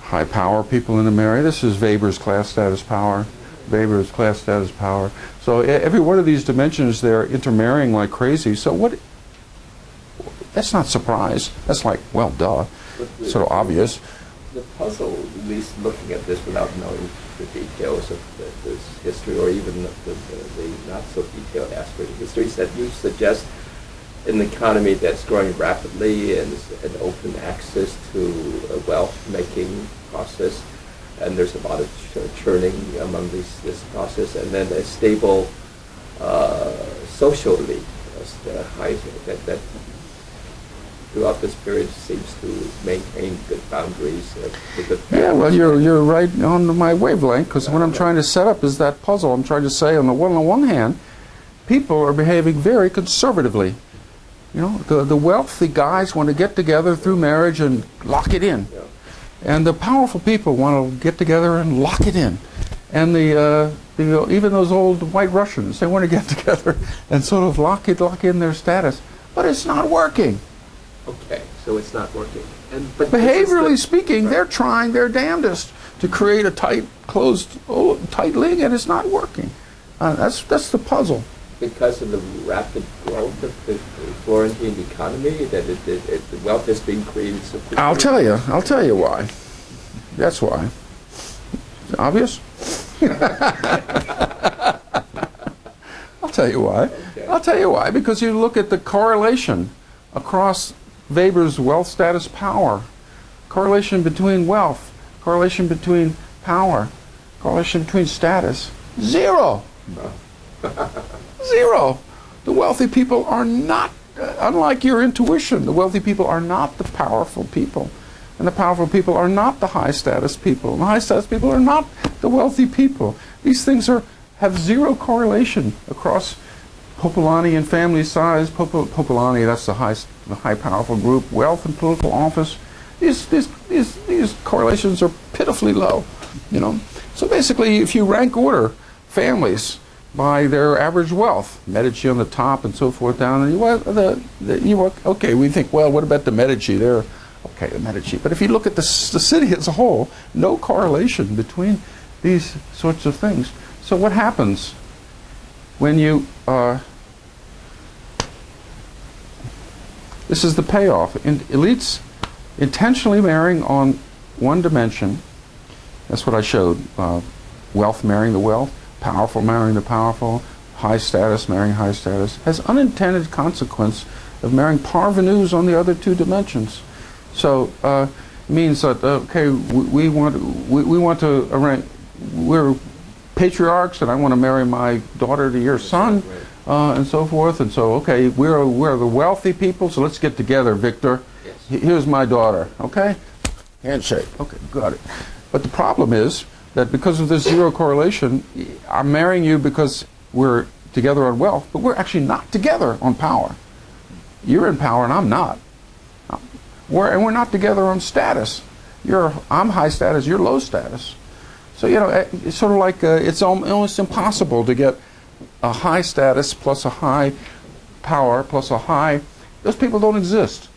high power people intermarry. This is Weber's class status power. Weber's class status power. So every one of these dimensions, they're intermarrying like crazy. So what? That's not surprise. That's like, well, duh. Sort of obvious. The puzzle, at least looking at this without knowing the details of this history, or even the not so detailed aspect of history, is that you suggest an economy that's growing rapidly and an open access to a wealth-making process, and there's a lot of churning among this process, and then a stable social elite that throughout this period seems to maintain good boundaries. Yeah, well, you're right on my wavelength, because what I'm trying to set up is that puzzle. I'm trying to say, on the one hand, people are behaving very conservatively. You know, the wealthy guys want to get together through marriage and lock it in. Yeah. And the powerful people want to get together and lock it in. And even those old white Russians, they want to get together and sort of lock in their status. But it's not working. Okay, so it's not working. But behaviorally speaking, right, they're trying their damnedest to create a tight league, and it's not working. That's the puzzle. Because of the rapid growth of the Florentine economy, that the wealth has been created so quickly? I'll tell you why. That's why. Obvious? I'll tell you why. Okay. I'll tell you why. Because you look at the correlation across Weber's wealth, status, power. Correlation between wealth. Correlation between power. Correlation between status. Zero. Zero. The wealthy people are not, unlike your intuition, the wealthy people are not the powerful people. And the powerful people are not the high status people. And the high status people are not the wealthy people. These things have zero correlation across Popolani and family size. Popolani, that's the high powerful group. Wealth and political office. These correlations are pitifully low. You know. So basically, if you rank order families by their average wealth, Medici on the top and so forth down, and okay, we think, well, what about the Medici? They're okay, the Medici. But if you look at the city as a whole, no correlation between these sorts of things. So what happens when you this is the payoff. Elites intentionally marrying on one dimension. That's what I showed. Wealth marrying the wealth, powerful marrying the powerful, high status marrying high status, has unintended consequence of marrying parvenus on the other two dimensions. So it means that okay, we want to arrange. We're patriarchs, and I want to marry my daughter to your son, and so forth. And so okay, we're the wealthy people, so let's get together, Victor. Yes. Here's my daughter. Okay, handshake. Okay, got it. But the problem is that because of this zero correlation, I'm marrying you because we're together on wealth, but we're actually not together on power. You're in power and I'm not. and we're not together on status. I'm high status, you're low status. So, you know, it's sort of like it's almost impossible to get a high status plus a high power plus a high, those people don't exist,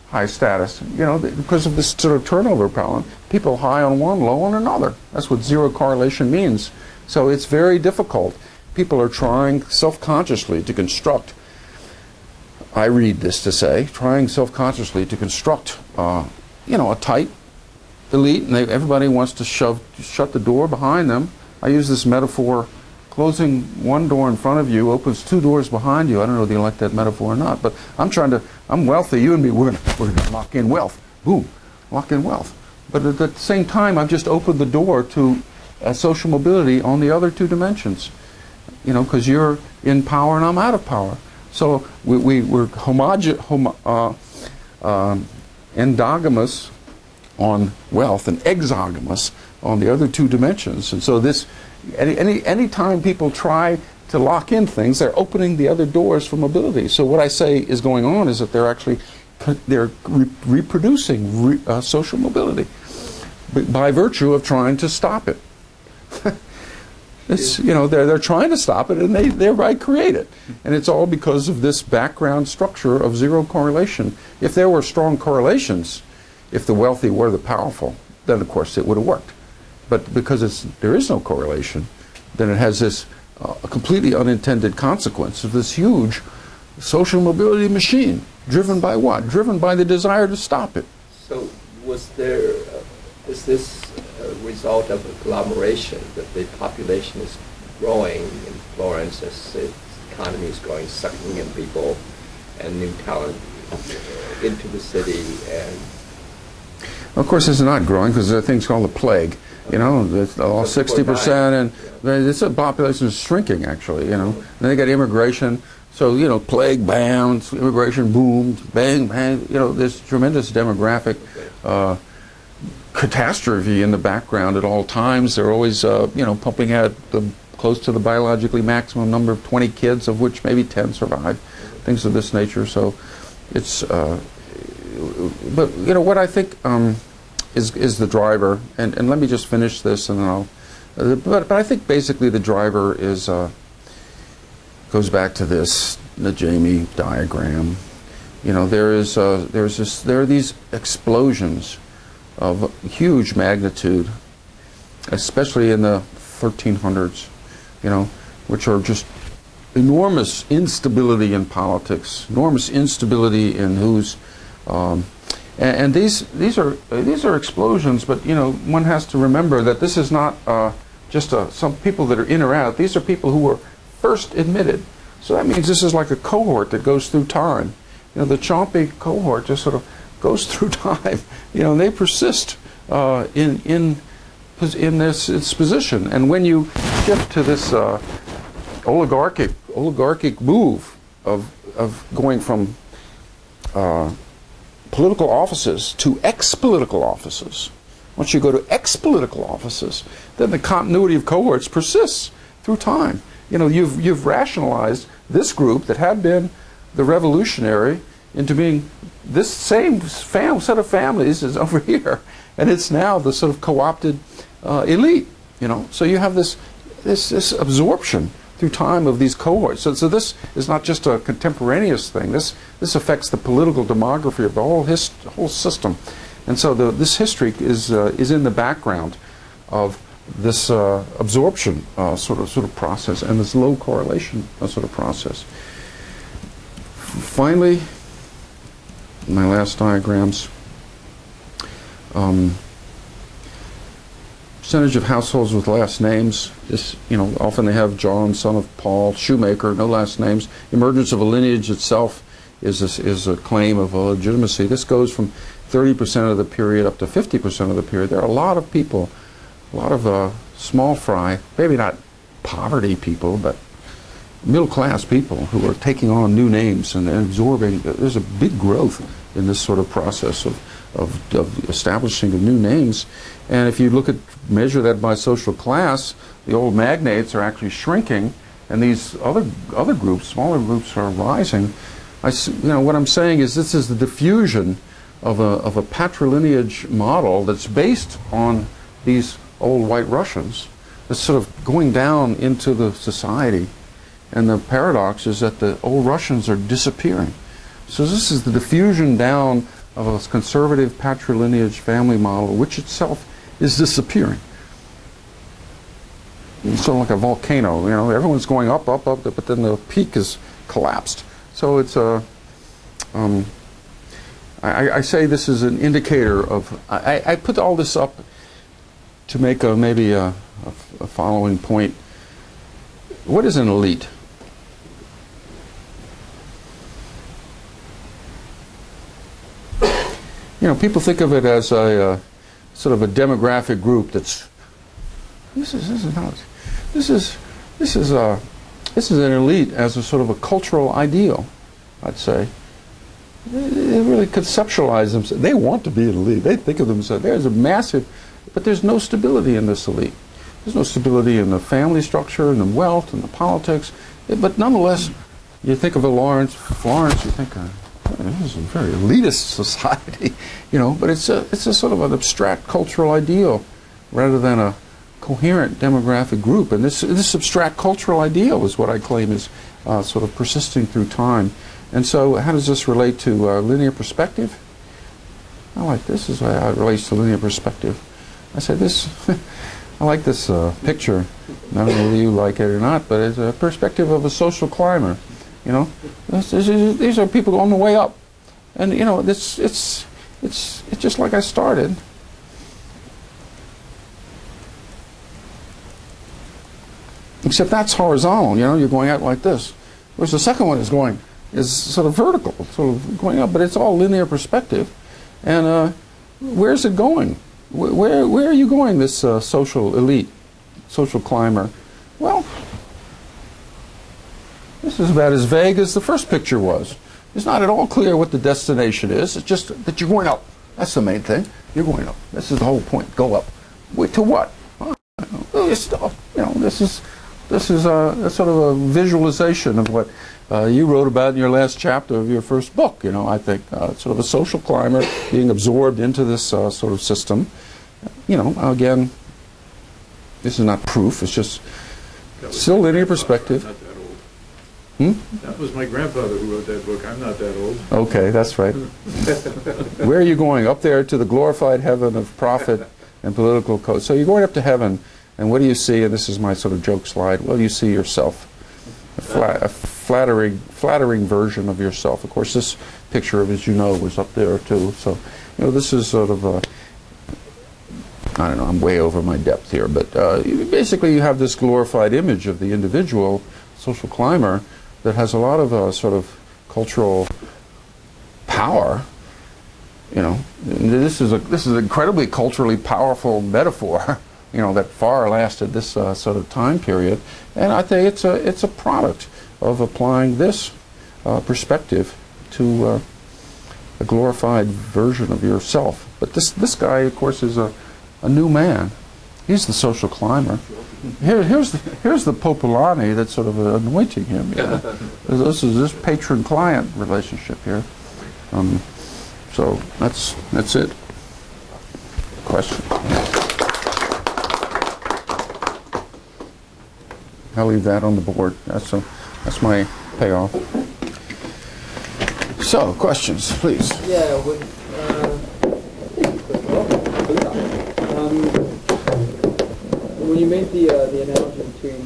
high status, you know, because of this sort of turnover problem. People high on one, low on another. That's what zero correlation means. So it's very difficult. People are trying self-consciously to construct, I read this to say, trying self-consciously to construct, you know, a tight elite, and everybody wants to shut the door behind them. I use this metaphor, closing one door in front of you opens two doors behind you. I don't know if you like that metaphor or not, but I'm wealthy, you and me, we're gonna lock in wealth. Boom, lock in wealth. But at the same time, I've just opened the door to social mobility on the other two dimensions. You know, because you're in power and I'm out of power. So we're endogamous on wealth and exogamous on the other two dimensions. And so this, any time people try to lock in things, they're opening the other doors for mobility. So what I say is going on is that they're reproducing social mobility by virtue of trying to stop it. It's, you know, they're trying to stop it, and they thereby create it. And it's all because of this background structure of zero correlation. If there were strong correlations, if the wealthy were the powerful, then of course it would have worked. But because there is no correlation, then it has this completely unintended consequence of this huge social mobility machine, driven by what? Driven by the desire to stop it. So is this a result of agglomeration, that the population is growing in Florence as the economy is growing, sucking in people and new talent into the city? And of course, it's not growing because there are things called the plague. You know, it's all 60%, and the population is shrinking, actually, you know. Then they got immigration, so, you know, plague, bam, immigration, boom, bang, bang. You know, there's tremendous demographic catastrophe in the background at all times. They're always, you know, pumping out close to the biologically maximum number of 20 kids, of which maybe 10 survive, things of this nature. So it's, but, you know, what I think is the driver, and let me just finish this and then I'll, but I think basically the driver is, goes back to this, the Jamie diagram. You know, there are these explosions of huge magnitude, especially in the 1300s, you know, which are just enormous instability in politics, enormous instability in who's, and these are explosions. But you know, one has to remember that this is not just some people that are in or out. These are people who were first admitted. So that means this is like a cohort that goes through time. You know, the Chompy cohort just sort of goes through time, you know, and they persist in its position. And when you shift to this oligarchic move of going from political offices to ex-political offices, once you go to ex-political offices, then the continuity of cohorts persists through time. You know, you've rationalized this group that had been the revolutionary into being this same set of families is over here, and it's now the sort of co-opted elite. You know, so you have this absorption through time of these cohorts. So this is not just a contemporaneous thing. This affects the political demography of the whole system, and so this history is in the background of this absorption sort of process and this low correlation sort of process. Finally, my last diagrams. Percentage of households with last names. This, you know, often they have John, son of Paul, shoemaker, no last names. Emergence of a lineage itself is a claim of legitimacy. This goes from 30% of the period up to 50% of the period. There are a lot of people, a lot of small fry, maybe not poverty people, but middle-class people who are taking on new names and absorbing. There's a big growth in this sort of process of establishing of new names. And if you measure that by social class, the old magnates are actually shrinking, and these other groups, smaller groups, are rising. You know, what I'm saying is this is the diffusion of a patrilineage model that's based on these old White Russians, that's sort of going down into the society. And the paradox is that the old Russians are disappearing. So this is the diffusion down of a conservative patrilineage family model, which itself is disappearing. It's sort of like a volcano, you know, everyone's going up, up, up, but then the peak is collapsed. So it's a, I say this is an indicator of, I put all this up to make maybe a following point. What is an elite? You know, people think of it as a sort of a demographic group that's, this is an elite as a sort of a cultural ideal, I'd say. They really conceptualize themselves. They want to be an elite. They think of themselves, there's a massive, but there's no stability in this elite. There's no stability in the family structure, and the wealth, and the politics. But nonetheless, you think of Florence, you think, this is a very elitist society, you know, but it's a sort of an abstract cultural ideal rather than a coherent demographic group. And this abstract cultural ideal is what I claim is sort of persisting through time. And so how does this relate to linear perspective? I like this is how it relates to linear perspective. I said this, I like this picture. I don't know whether you like it or not, but it's a perspective of a social climber. You know, these are people on the way up. And you know, it's just like I started. Except that's horizontal, you know, you're going out like this. Whereas the second one is sort of vertical, sort of going up, but it's all linear perspective. And where's it going? Where are you going, this social elite, social climber? Well, this is about as vague as the first picture was. It's not at all clear what the destination is. It's just that you're going up. That's the main thing. You're going up. This is the whole point. Go up. Wait, to what? You know, this is a sort of a visualization of what you wrote about in your last chapter of your first book. You know, I think sort of a social climber being absorbed into this sort of system. You know, again, this is not proof. It's just still linear perspective. I'm not that old. Hmm? That was my grandfather who wrote that book. I'm not that old. Okay, that's right. Where are you going? Up there to the glorified heaven of profit and political code. So you're going up to heaven, and what do you see? And this is my sort of joke slide. Well, you see yourself. A flattering version of yourself. Of course, this picture, as you know, was up there too. So, you know, this is sort of a, I don't know, I'm way over my depth here, but basically you have this glorified image of the individual social climber that has a lot of sort of cultural power. You know, and this is an incredibly culturally powerful metaphor. You know, that far lasted this sort of time period, and I think it's a product of applying this perspective to a glorified version of yourself. But this guy, of course, is a new man. He's the social climber. Here's the Popolani that's sort of anointing him. You know? This is this patron-client relationship here. So that's it. Question. I'll leave that on the board. That's my payoff. So, questions, please. Yeah, when you made the analogy between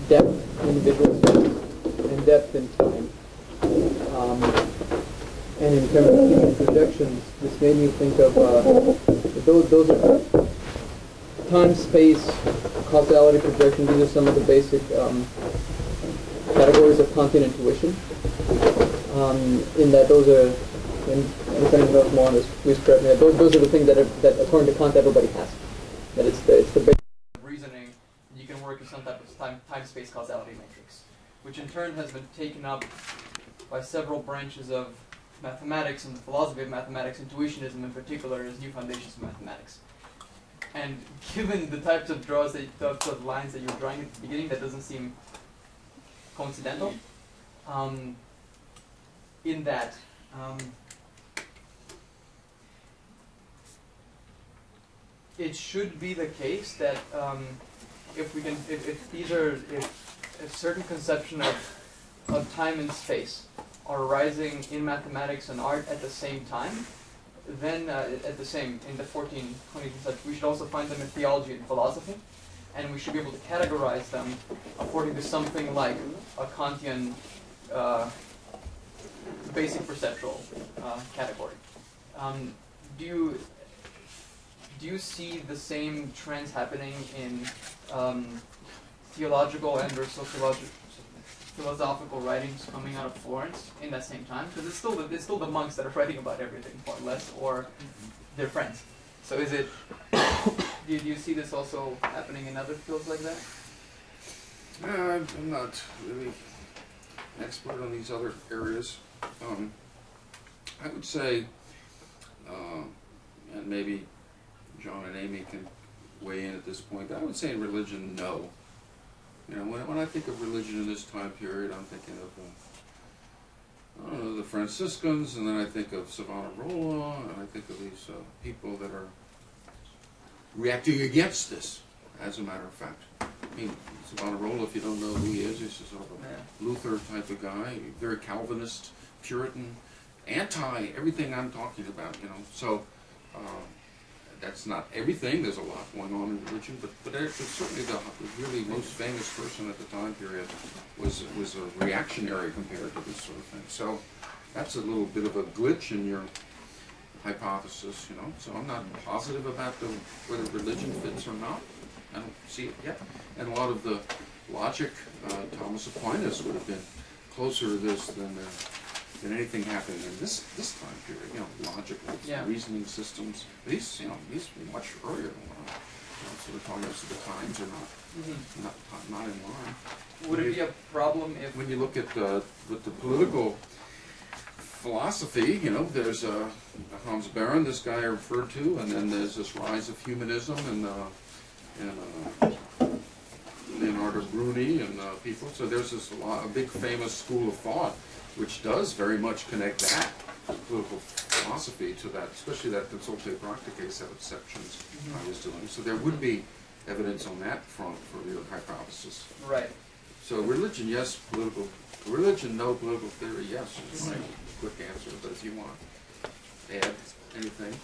depth in individuals and depth in time, and in terms of future projections, this made me think of those are time, space, causality projection. These are some of the basic categories of content intuition. In that those are, and if anyone knows more on this, please correct me. Those are the things that according to Kant, everybody has. That it's the basic reasoning. You can work in some type of time-space causality matrix, which in turn has been taken up by several branches of mathematics and the philosophy of mathematics. Intuitionism, in particular, is new foundations of mathematics. And given the types of lines that you were drawing at the beginning, that doesn't seem coincidental. In that, it should be the case that if we can, if certain conception of time and space are arising in mathematics and art at the same time, then in the 1420 concepts, we should also find them in theology and philosophy, and we should be able to categorize them according to something like a Kantian basic perceptual category. Do you see the same trends happening in theological and or philosophical writings coming out of Florence in that same time? Because it's still the monks that are writing about everything, more or less, or their friends. So is it? Do you see this also happening in other fields like that? I'm not really an expert on these other areas. I would say, and maybe John and Amy can weigh in at this point, but I would say in religion, no. You know, when I think of religion in this time period, I'm thinking of I don't know, the Franciscans, and then I think of Savonarola, and I think of these people that are reacting against this, as a matter of fact. I mean, Savonarola, if you don't know who he is, he's a sort of a Luther type of guy, very Calvinist, Puritan, anti-everything I'm talking about, you know. So, that's not everything. There's a lot going on in religion, but certainly the really most famous person at the time period was a reactionary compared to this sort of thing. So that's a little bit of a glitch in your hypothesis, you know. So I'm not positive about whether religion fits or not. I don't see it yet. And a lot of the logic, Thomas Aquinas would have been closer to this than anything happening in this time period. You know, logical reasoning systems. These were much earlier than that. You know, so we're talking about the times are not in line. Would it be a problem if when you look at with the political philosophy, you know, there's Hans Baron, this guy I referred to, and then there's this rise of humanism and Leonardo Bruni and people. So there's a big famous school of thought which does very much connect that political philosophy to that, especially that consultae practicae set of sections I was doing. So there would be evidence on that front for your hypothesis. Right. So religion, yes. Religion, no. Political theory, yes. Is my quick answer. But if you want to add anything.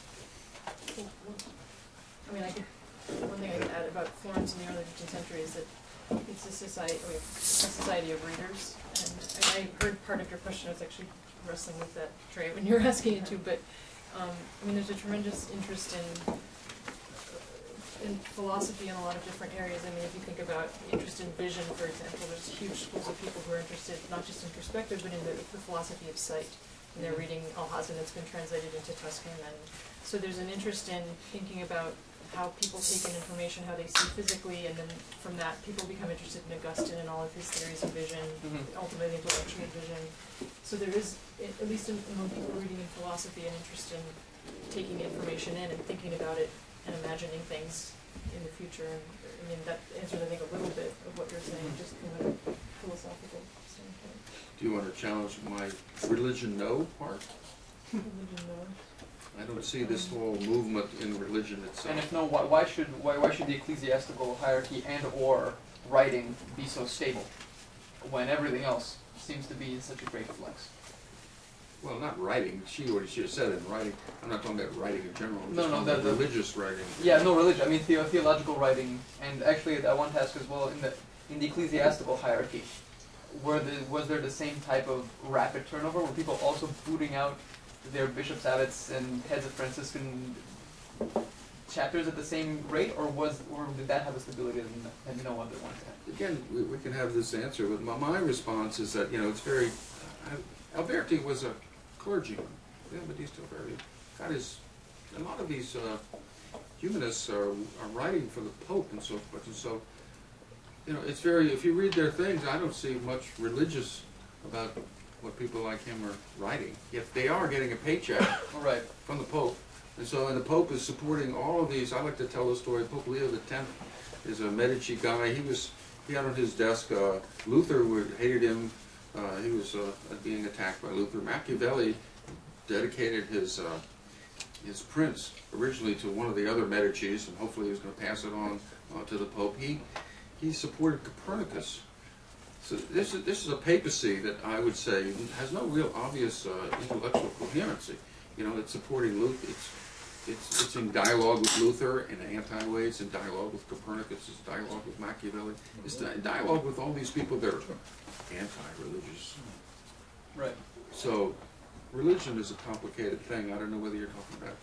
I mean, one thing I could add about Florence in the early 15th century is that it's a society of readers. And I heard part of your question. I was actually wrestling with that, Trey, when you were asking it too. But I mean, there's a tremendous interest in philosophy in a lot of different areas. I mean, if you think about interest in vision, for example, there's huge schools of people who are interested not just in perspective, but in the philosophy of sight. And they're reading Alhazen that's been translated into Tuscan. And so there's an interest in thinking about how people take in information, how they see physically, and then from that, people become interested in Augustine and all of his theories of vision, ultimately intellectual vision. So there is, at least among people reading in philosophy, an interest in taking information in and thinking about it and imagining things in the future. And I mean, that answers, I think, a little bit of what you're saying, just from a philosophical standpoint. Do you want to challenge my religion no part? Religion, no. I don't see this whole movement in religion itself. And if no, why should the ecclesiastical hierarchy and or writing be so stable when everything else seems to be in such a great flux? Well, not writing. She said in writing. I'm not talking about writing in general. I'm No, just no, talking about religious writing. Yeah, no, religion. I mean theological writing, and actually I want to ask as well in the ecclesiastical hierarchy, was there the same type of rapid turnover? Were people also booting out their bishops' abbots and heads of Franciscan chapters at the same rate, or did that have a stability and no other ones had? Again, we can have this answer, but my response is that, you know, it's very. Alberti was a clergyman. Yeah, but he's still very. A lot of these humanists are writing for the Pope and so forth, and so, you know, it's very. If you read their things, I don't see much religious about what people like him are writing. Yet they are getting a paycheck from the Pope. And so the Pope is supporting all of these. I like to tell the story. Pope Leo X is a Medici guy. He had on his desk, Luther hated him. He was being attacked by Luther. Machiavelli dedicated his his prince originally to one of the other Medicis, and hopefully he was going to pass it on to the Pope. He supported Copernicus. So this is a papacy that I would say has no real obvious intellectual coherency. You know, it's supporting Luther. It's in dialogue with Luther in an anti-way. It's in dialogue with Copernicus. It's dialogue with Machiavelli. It's in dialogue with all these people that are anti-religious. Right. So religion is a complicated thing. I don't know whether you're talking about,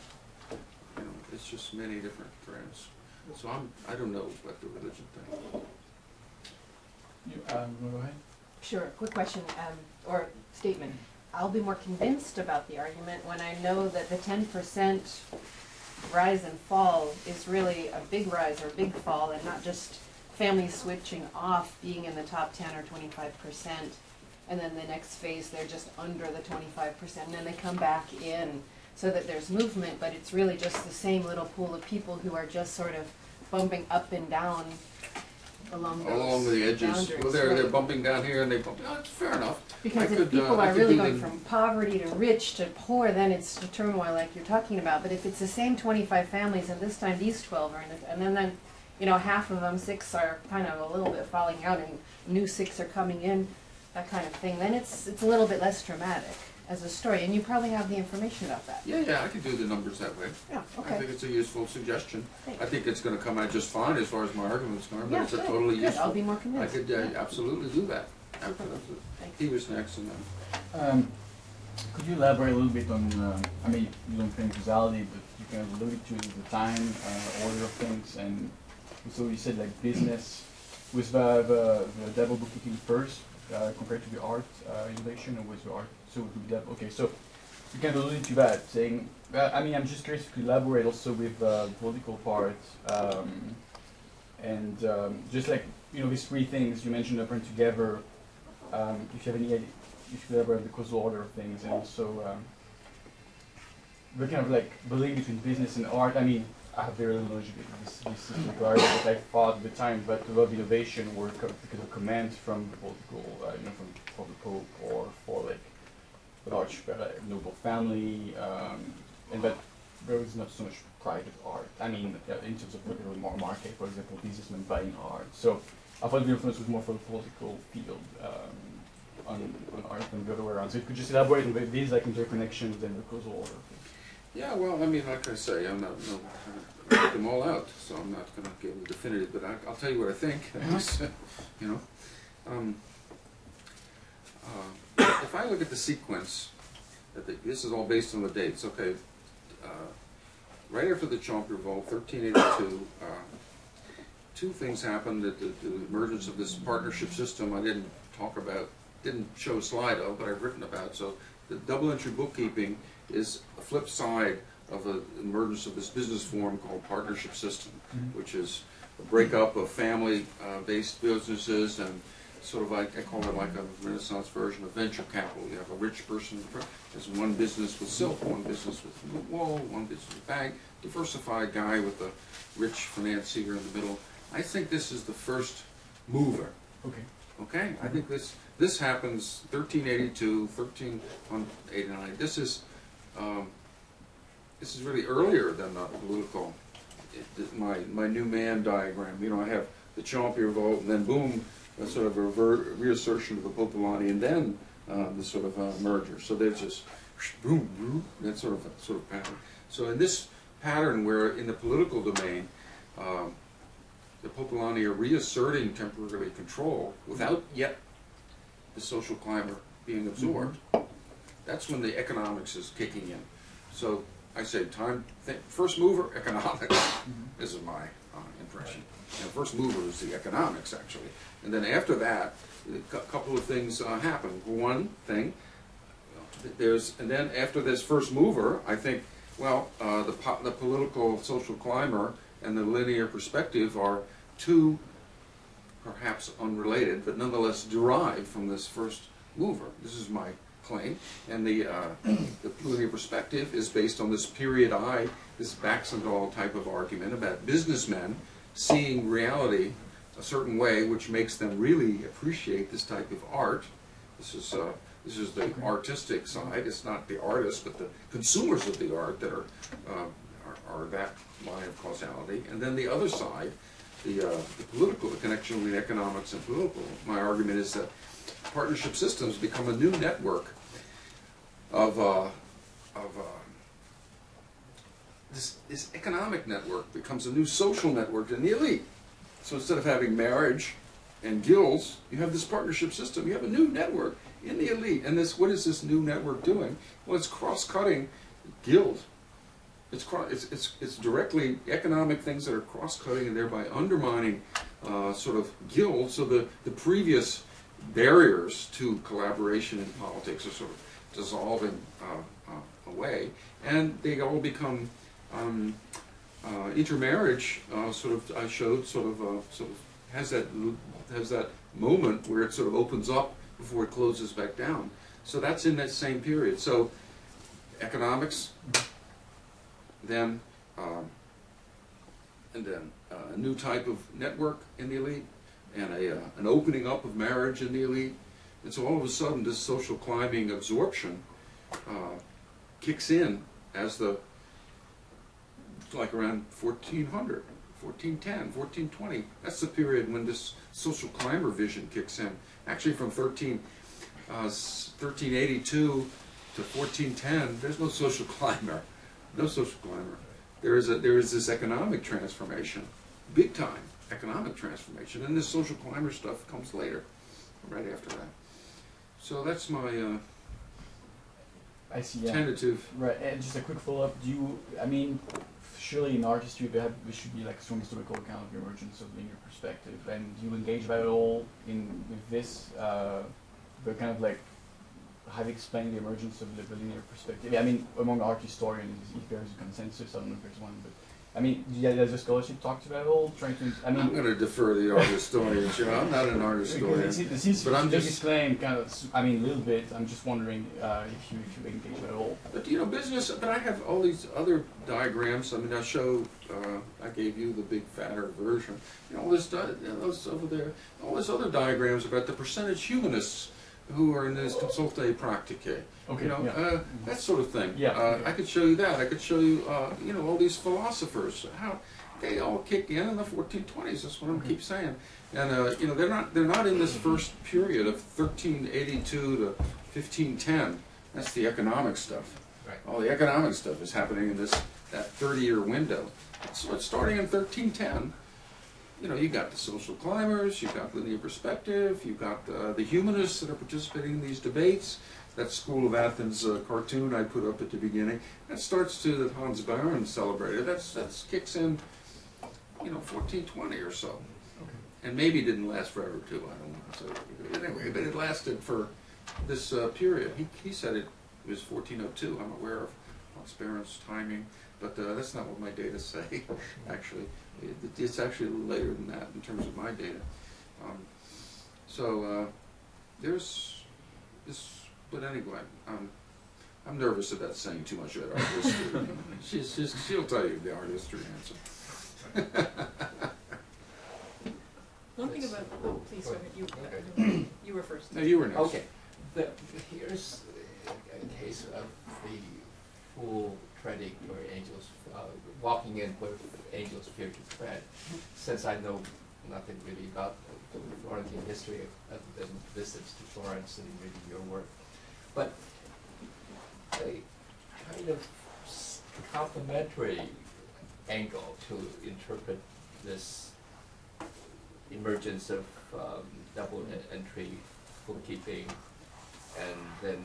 you know, it's just many different threads. So I don't know about the religion thing. You, go ahead. Sure, quick question, or statement. I'll be more convinced about the argument when I know that the 10% rise and fall is really a big rise or a big fall, and not just families switching off being in the top 10 or 25%, and then the next phase they're just under the 25%, and then they come back in, so that there's movement, but it's really just the same little pool of people who are just sort of bumping up and down along the edges. boundaries, Well, they're right. bumping down here and they bump. Oh, it's fair enough. Because I if could, people I are could really do going the- from poverty to rich to poor, then it's the turmoil like you're talking about. But if it's the same 25 families, and this time these 12 are in it, and then you know, half of them, 6 are kind of a little bit falling out, and new 6 are coming in, that kind of thing, then it's a little bit less dramatic as a story. And you probably have the information about that. Yeah, I could do the numbers that way. Yeah, I okay. think it's a useful suggestion. Thanks. I think it's going to come out just fine as far as my argument's concerned, but Yeah, it's a good, totally good. useful. I'll be more I convinced. could absolutely do that. Absolutely. Thanks. He was next, and then. Could you elaborate a little bit on, I mean, you don't claim causality, but you can allude to the time, order of things, and so you said like business, was the double bookkeeping first compared to the art innovation, or was the art, so it would be double, okay, so you can allude to that, saying, I mean, I'm just curious if you could elaborate also with the political part, and just like, you know, these 3 things you mentioned up and together, if you have any idea, you should elaborate the causal order of things, and also the kind of like the link between business and art. I mean, I have very little knowledge of this regard what I thought at the time, but a lot of innovation were because of commands from the political, you know, from the Pope, or for like a large noble family, and but there was not so much private art. I mean, in terms of the market, for example, businessmen buying art. So I thought the influence was more for the political field. On art than the other way around. So if you could just elaborate on these like interconnections and the causal order. Yeah, well, I mean, like I say, I'm not going to put them all out, so I'm not going to give a definitive, but I'll tell you what I think. You know, if I look at the sequence, this is all based on the dates. Okay, right after the Chomp Revolt, 1382, 2 things happened. The emergence of this partnership system I didn't talk about. Didn't show a slide of, but I've written about. So the double entry bookkeeping is a flip side of the emergence of this business form called partnership system, which is a breakup of family-based businesses, and sort of like, I call it like a Renaissance version of venture capital. You have a rich person has one business with silk, one business with wool, one business with bank, diversified guy with a rich financier in the middle. I think this is the first mover. Okay. Okay, I think this happens 1382, 1389. This is really earlier than the political. My new man diagram. You know, I have the Chomp Revolt, and then boom, a sort of a reassertion of the Popolani, and then the sort of merger. So there's this boom, boom, that sort of pattern. So in this pattern, where in the political domain, the Popolani are reasserting temporarily control without yet the social climber being absorbed. That's when the economics is kicking in. So I say first mover, economics. This is my impression. And first mover is the economics, actually. And then after that, a couple of things happen. One thing, and then after this first mover, I think, well, the political social climber and the linear perspective are 2, perhaps unrelated, but nonetheless derived from this first mover. This is my claim. And the linear perspective is based on this period I, this Baxendall type of argument about businessmen seeing reality a certain way, which makes them really appreciate this type of art. This is This is the artistic side. It's not the artists, but the consumers of the art that are that line of causality. And then the other side, the political, the connection between economics and political. My argument is that partnership systems become a new network of this economic network becomes a new social network in the elite. So instead of having marriage and guilds, you have this partnership system. You have a new network in the elite. And this, what is this new network doing? Well, it's cross-cutting guild. It's directly economic things that are cross-cutting and thereby undermining sort of guild. So the previous barriers to collaboration in politics are sort of dissolving away, and they all become intermarriage. Sort of, I showed sort of has that moment where it sort of opens up before it closes back down. So that's in that same period. So economics, then and then a new type of network in the elite, and an opening up of marriage in the elite. And so all of a sudden this social climbing absorption kicks in as like around 1400, 1410, 1420. That's the period when this social climber vision kicks in. Actually from 1382 to 1410, there's no social climber. No social climber. There is this economic transformation, big time economic transformation, and this social climber stuff comes later, right after that. So that's my I see, yeah. tentative. Right, and just a quick follow-up. I mean, surely in art history there should be like a strong historical account of the emergence of linear perspective, and do you engage that at all with this? The kind of like, have you explained the emergence of the linear perspective? I mean, among art historians, if there's a consensus, I don't know if there's one, but I mean, does the scholarship talk to that at all? Trying to, I mean, I'm going to defer to the art historians. You know, I'm not an art historian. But I'm just explaining kind of. I mean, a little bit. I'm just wondering if you engage at all. But you know, business. But I have all these other diagrams. I mean, I show. I gave you the big fatter version. You know, all this. Those over there. All this other diagrams about the percentage humanists who are in this consultae practicae. Okay, you know, yeah. that sort of thing. Yeah. Okay. I could show you that. I could show you, you know, all these philosophers, how they all kick in the 1420s. That's what I keep saying. And you know, they're not in this first period of 1382 to 1510. That's the economic stuff. Right. All the economic stuff is happening in that 30-year window. So it's starting in 1310. You know, you got the social climbers, you've got linear perspective, you've got the humanists that are participating in these debates. That School of Athens cartoon I put up at the beginning, that starts to, that Hans Baron celebrated, that's kicks in, you know, 1420 or so. Okay. And maybe it didn't last forever too, I don't know. So anyway, but it lasted for this period. He said it was 1402. I'm aware of Hans Baron's timing, but that's not what my data say, actually. It's actually a little later than that in terms of my data. There's this, but anyway, I'm nervous about saying too much about art history. She'll tell you the art history answer. One thing about, oh, please, go ahead. You were first. No, you were next. Okay. Here's a case of the fool treading where angels, walking in where angels fear to tread. Since I know nothing really about the Florentine history other than visits to Florence and reading your work, but a kind of complementary angle to interpret this emergence of double entry bookkeeping, and then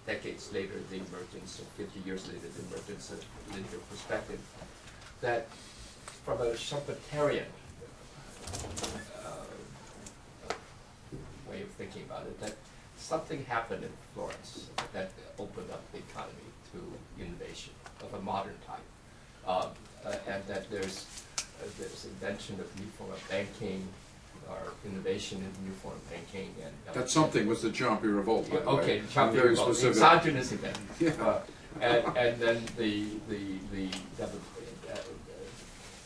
decades later the emergence of 50 years later the emergence of linear perspective, that from a Schumpeterian way of thinking about it, that something happened in Florence that opened up the economy to innovation of a modern type, and that there's invention of new form of banking, or innovation in new form of banking, and That something was the Champion Revolt, by the way. okay, Champion Very Revolt, specific. exogenous event, Yeah. and then the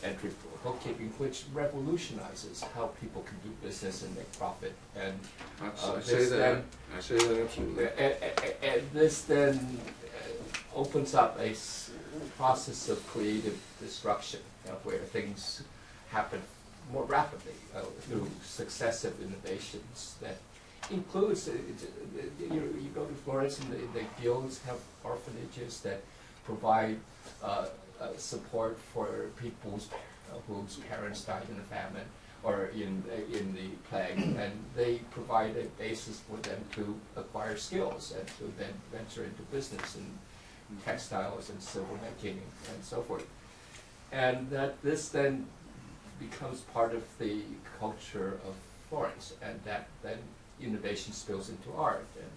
entry bookkeeping, which revolutionizes how people can do business and make profit. And I say that absolutely. and this then opens up a process of creative destruction, where things happen more rapidly through successive innovations that includes, you go to Florence and the guilds have orphanages that provide support for people whose parents died in a famine or in the plague, and they provide a basis for them to acquire skills and to then venture into business in textiles and silver making and so forth. And that this then becomes part of the culture of Florence, and that then innovation spills into art, and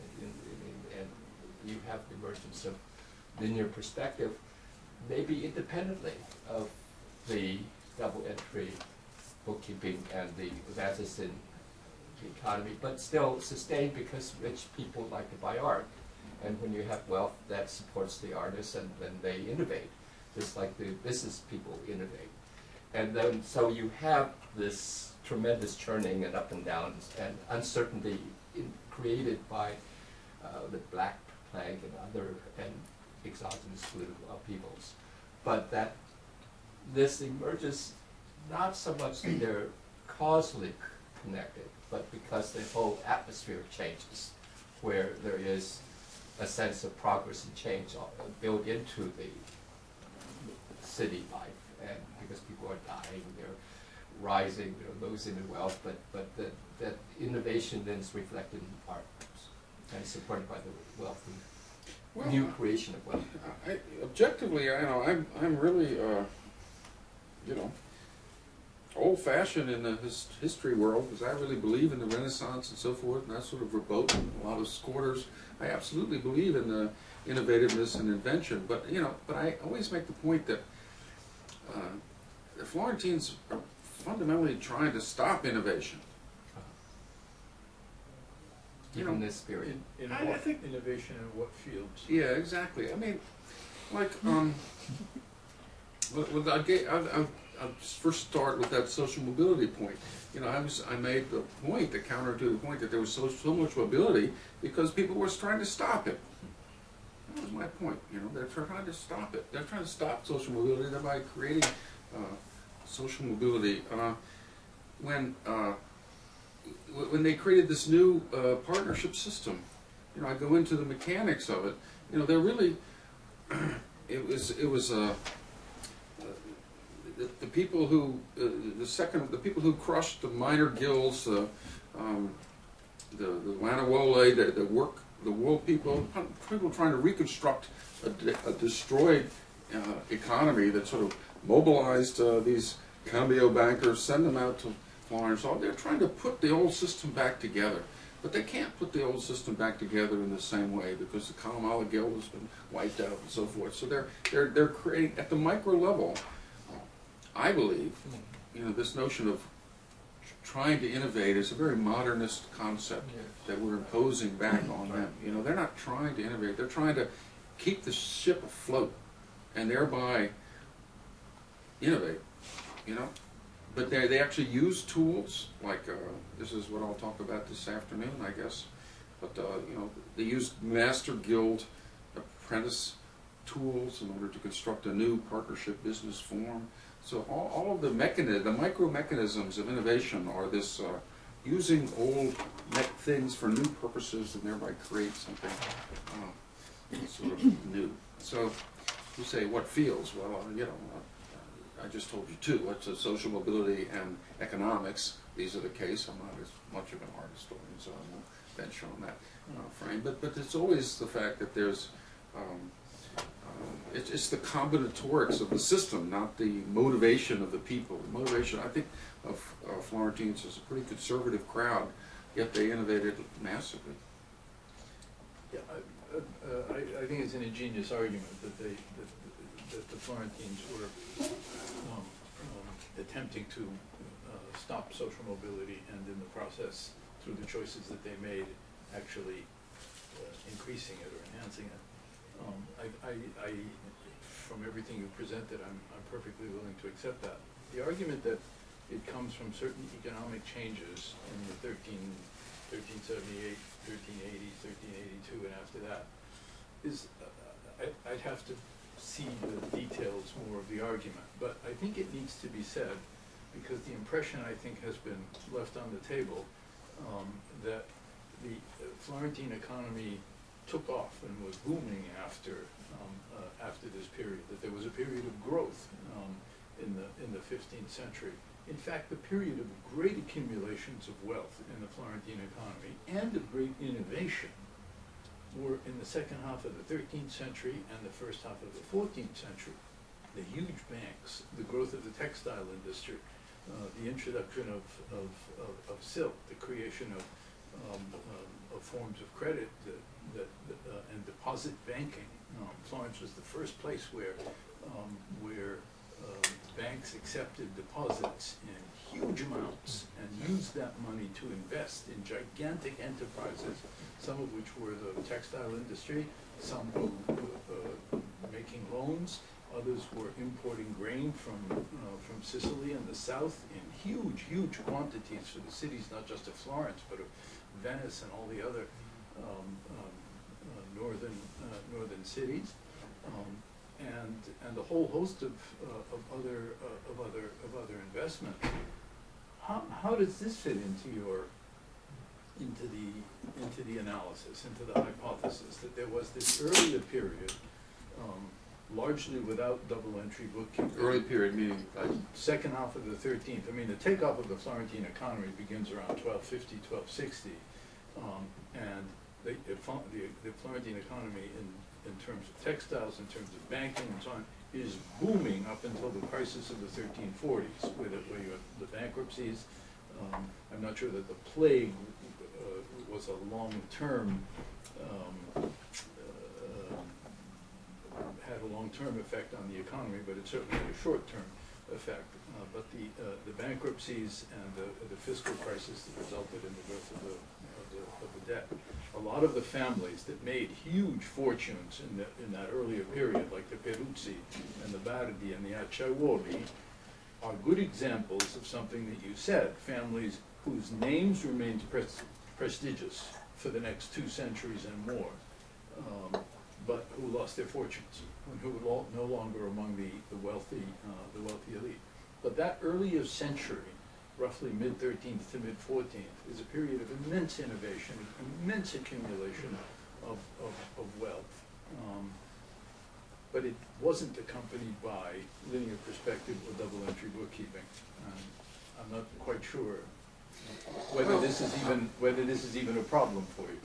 you have the emergence of linear perspective, maybe independently of the double entry bookkeeping and the advances in the economy, but still sustained because rich people like to buy art. And when you have wealth, that supports the artists, and then they innovate, just like the business people innovate. And then, so you have this tremendous churning and up and downs and uncertainty created by the Black Plague and other exogenous political upheavals. But that this emerges not so much that they're causally connected, but because the whole atmosphere changes, where there is a sense of progress and change built into the city life, and because people are dying, they're rising, they're losing their wealth, but that innovation then is reflected in art and supported by the wealth and new creation of wealth. Objectively, I'm really, old-fashioned in the history world, because I really believe in the Renaissance and so forth, and I sort of verboten a lot of squatters. I absolutely believe in the innovativeness and invention, but I always make the point that the Florentines are fundamentally trying to stop innovation. In this period. I think innovation in what fields? Yeah, exactly. I mean, like, I'll first start with that social mobility point. I made the point, the counter to the point, that there was so much mobility because people were trying to stop it. That was my point. They're trying to stop it. They're trying to stop social mobility by creating social mobility. When they created this new partnership system, I go into the mechanics of it. They're really it was the people who the people who crushed the minor guilds, the Lanawole, the wool people trying to reconstruct a destroyed economy that sort of mobilized these cambio bankers, send them out to Florence. They're trying to put the old system back together, but they can't put the old system back together in the same way because the Kalamala Guild has been wiped out and so forth. So they're creating at the micro level. I believe, this notion of trying to innovate is a very modernist concept that we're imposing back on them. They're not trying to innovate; they're trying to keep the ship afloat, and thereby innovate. But they actually use tools like this is what I'll talk about this afternoon, I guess. But they use master guild apprentice tools in order to construct a new partnership business form. So all of the micro mechanisms of innovation are this using old things for new purposes and thereby create something sort of new. So you say what fields? Well, I just told you two. What's social mobility and economics? These are the case. I'm not as much of an art historian, so I won't venture on that frame. But it's always the fact that there's it's the combinatorics of the system, not the motivation of the people. The motivation, I think, of Florentines is a pretty conservative crowd, yet they innovated massively. Yeah, I think it's an ingenious argument that that the Florentines were attempting to stop social mobility, and in the process, through the choices that they made, actually increasing it or enhancing it. From everything you presented, I'm perfectly willing to accept that. the argument that it comes from certain economic changes in the 1378, 1380, 1382, and after that, is, I'd have to see the details more of the argument. But I think it needs to be said, because the impression, I think, has been left on the table, that the Florentine economy took off and was booming after this period, that there was a period of growth in the 15th century. In fact, the period of great accumulations of wealth in the Florentine economy and of great innovation were in the second half of the 13th century and the first half of the 14th century. The huge banks, the growth of the textile industry, the introduction of silk, the creation of forms of credit and deposit banking. Florence was the first place where banks accepted deposits in huge amounts and used that money to invest in gigantic enterprises, some of which were the textile industry, some making loans, others were importing grain from Sicily and the south in huge quantities for the cities, not just of Florence, but of Venice and all the other northern cities, and a whole host of other investment. How does this fit into the analysis, into the hypothesis that there was this earlier period, largely without double-entry bookkeeping? Early period meaning? Second half of the 13th. I mean, the takeoff of the Florentine economy begins around 1250, 1260, and the Florentine economy in terms of textiles, in terms of banking and so on, is booming up until the crisis of the 1340s, where you have the bankruptcies. I'm not sure that the plague was a long-term, had a long-term effect on the economy, but it certainly had a short-term effect. But the bankruptcies and the fiscal crisis that resulted in the growth of the debt. A lot of the families that made huge fortunes in that earlier period, like the Peruzzi and the Bardi and the Acciaiuoli, are good examples of something that you said, families whose names remained prestigious for the next 2 centuries and more, but who lost their fortunes, who were no longer among the wealthy elite. But that earlier century, roughly mid-13th to mid-14th, is a period of immense innovation, immense accumulation of wealth. But it wasn't accompanied by linear perspective or double-entry bookkeeping. I'm not quite sure whether this is even a problem for you.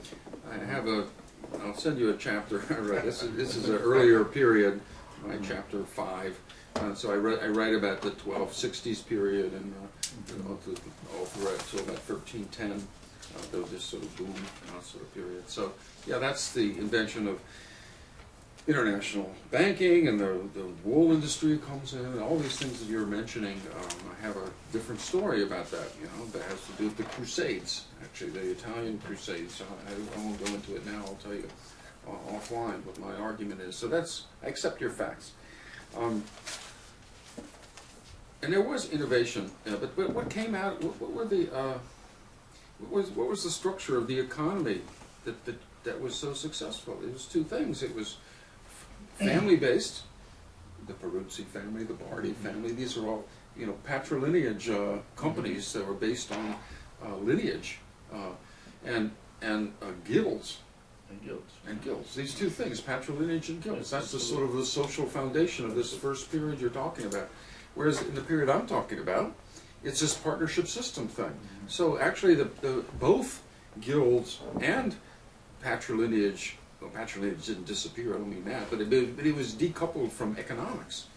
I'll send you a chapter. Right. This is an earlier period, my chapter 5. So I write about the 1260s period and all through until about 1310. There was this sort of boom sort of period. So yeah, that's the invention of international banking, and the wool industry comes in, and all these things that you're mentioning. I have a different story about that. That has to do with the Crusades, actually, the Italian Crusades. I won't go into it now. I'll tell you offline what my argument is. So I accept your facts. And there was innovation, but what came out? What was the structure of the economy that was so successful? It was 2 things. It was family-based, the Peruzzi family, the Bardi family. These are all, patrilineage companies that were based on lineage, and guilds. And guilds. These 2 things, patrilineage and guilds. That's the sort of the social foundation of this first period you're talking about. Whereas in the period I'm talking about, it's this partnership system thing. So actually, both guilds and patrilineage. Well, patrilineage didn't disappear, I don't mean that, but it was decoupled from economics.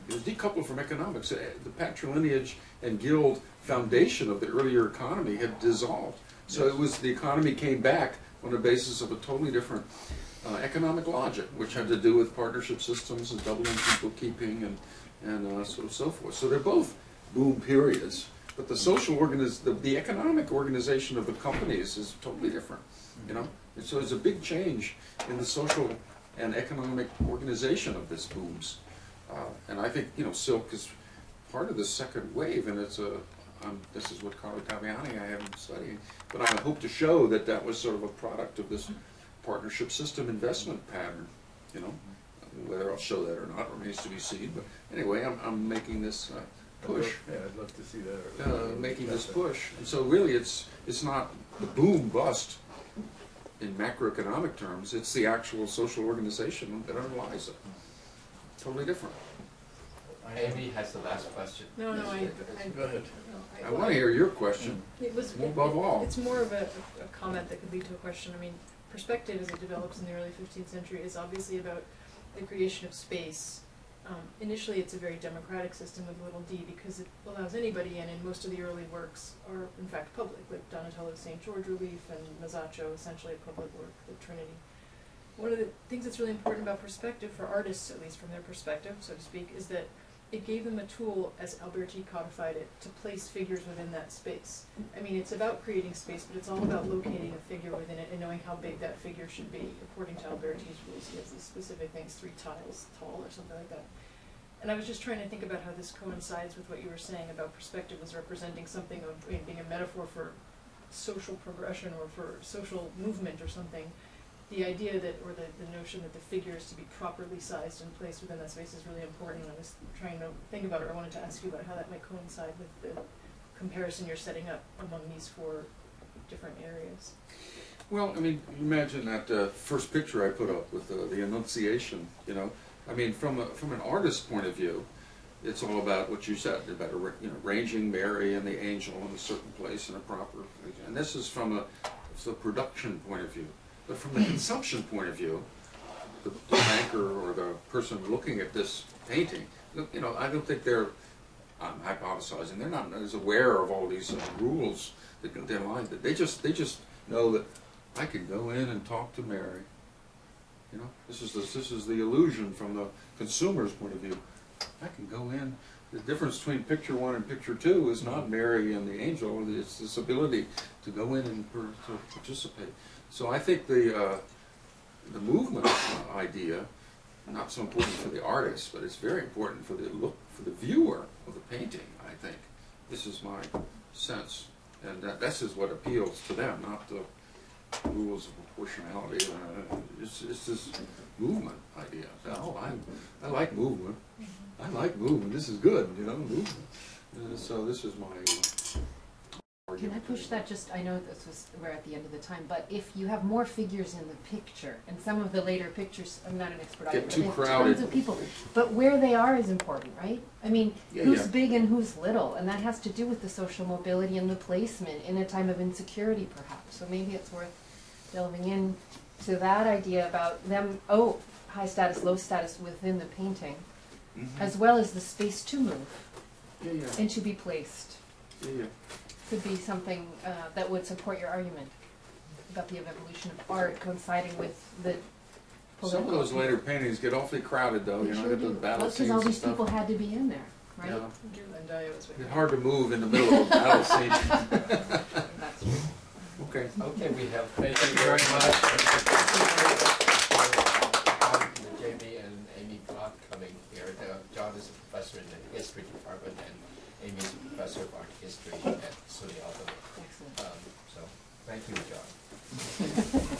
It was decoupled from economics. The patrilineage and guild foundation of the earlier economy had dissolved. So it was, the economy came back on the basis of a totally different economic logic, which had to do with partnership systems and double-entry bookkeeping and so forth. So they're both boom periods, but the social the economic organization of the companies is totally different, And so there's a big change in the social and economic organization of this booms. And I think, silk is part of the second wave, and it's this is what Carlo Taviani I am studying, but I hope to show that that was sort of a product of this partnership system investment pattern, you know. Whether I'll show that or not remains to be seen, but anyway, I'm making this push. Yeah, I'd love to see that. Making this push. And so really it's not the boom bust in macroeconomic terms, it's the actual social organization that underlies it. Totally different. Amy has the last question. No, Go ahead. I want to hear your question. Above all. It's more of a comment that could lead to a question. I mean, perspective as it develops in the early 15th century is obviously about the creation of space. Initially it's a very democratic system with a little d because it allows anybody in, and most of the early works are in fact public, like Donatello's St. George relief and Masaccio, essentially a public work, the Trinity. One of the things that's really important about perspective for artists, at least from their perspective, so to speak, is that it gave them a tool, as Alberti codified it, to place figures within that space. I mean, it's about creating space, but it's all about locating a figure within it and knowing how big that figure should be. According to Alberti's rules, he has these specific things, 3 tiles tall or something like that. And I was just trying to think about how this coincides with what you were saying about perspective as representing something of being a metaphor for social progression or for social movement or something. The idea that, or the notion that the figure is to be properly sized and placed within that space is really important. I was trying to think about it, or I wanted to ask you about how that might coincide with the comparison you're setting up among these 4 different areas. Well, I mean, imagine that first picture I put up with the Annunciation, you know. I mean, from an artist's point of view, it's all about what you said, about arranging Mary and the angel in a certain place in a proper, and this is from the production point of view. But from the consumption point of view, the banker or the person looking at this painting, you know, I don't think they're, I'm hypothesizing, they're not as aware of all these rules that they're lined. They just know that I can go in and talk to Mary. You know, this is the illusion from the consumer's point of view. I can go in. The difference between picture 1 and picture 2 is not Mary and the angel. It's this ability to go in and to participate. So I think the movement idea, not so important for the artist, but it's very important for the viewer of the painting. I think this is my sense, and this is what appeals to them, not the rules of proportionality. It's this movement idea. Oh, I like movement. I like movement. This is good, you know, movement. So this is my Can I push that just, I know we're at the end of the time, but if you have more figures in the picture, and some of the later pictures, I'm not an expert on it, get but too they have crowded. tons of people, but where they are is important, right? I mean, who's big and who's little, and that has to do with the social mobility and the placement in a time of insecurity, perhaps. So maybe it's worth delving in to that idea about them, high status, low status within the painting, as well as the space to move and to be placed. Could be something that would support your argument about the evolution of art coinciding with the political. Some of those later paintings get awfully crowded, though. You know, get the battle scenes because all and these stuff. people had to be in there, right? Yeah. was It's hard to move in the middle of a battle scene. That's true. Okay. Okay, we have. Thank you very much. Jamie and Amy Clark coming here. John is a professor in the history department, and Amy is a professor of art history at School of Athens. Excellent. So, thank you, John.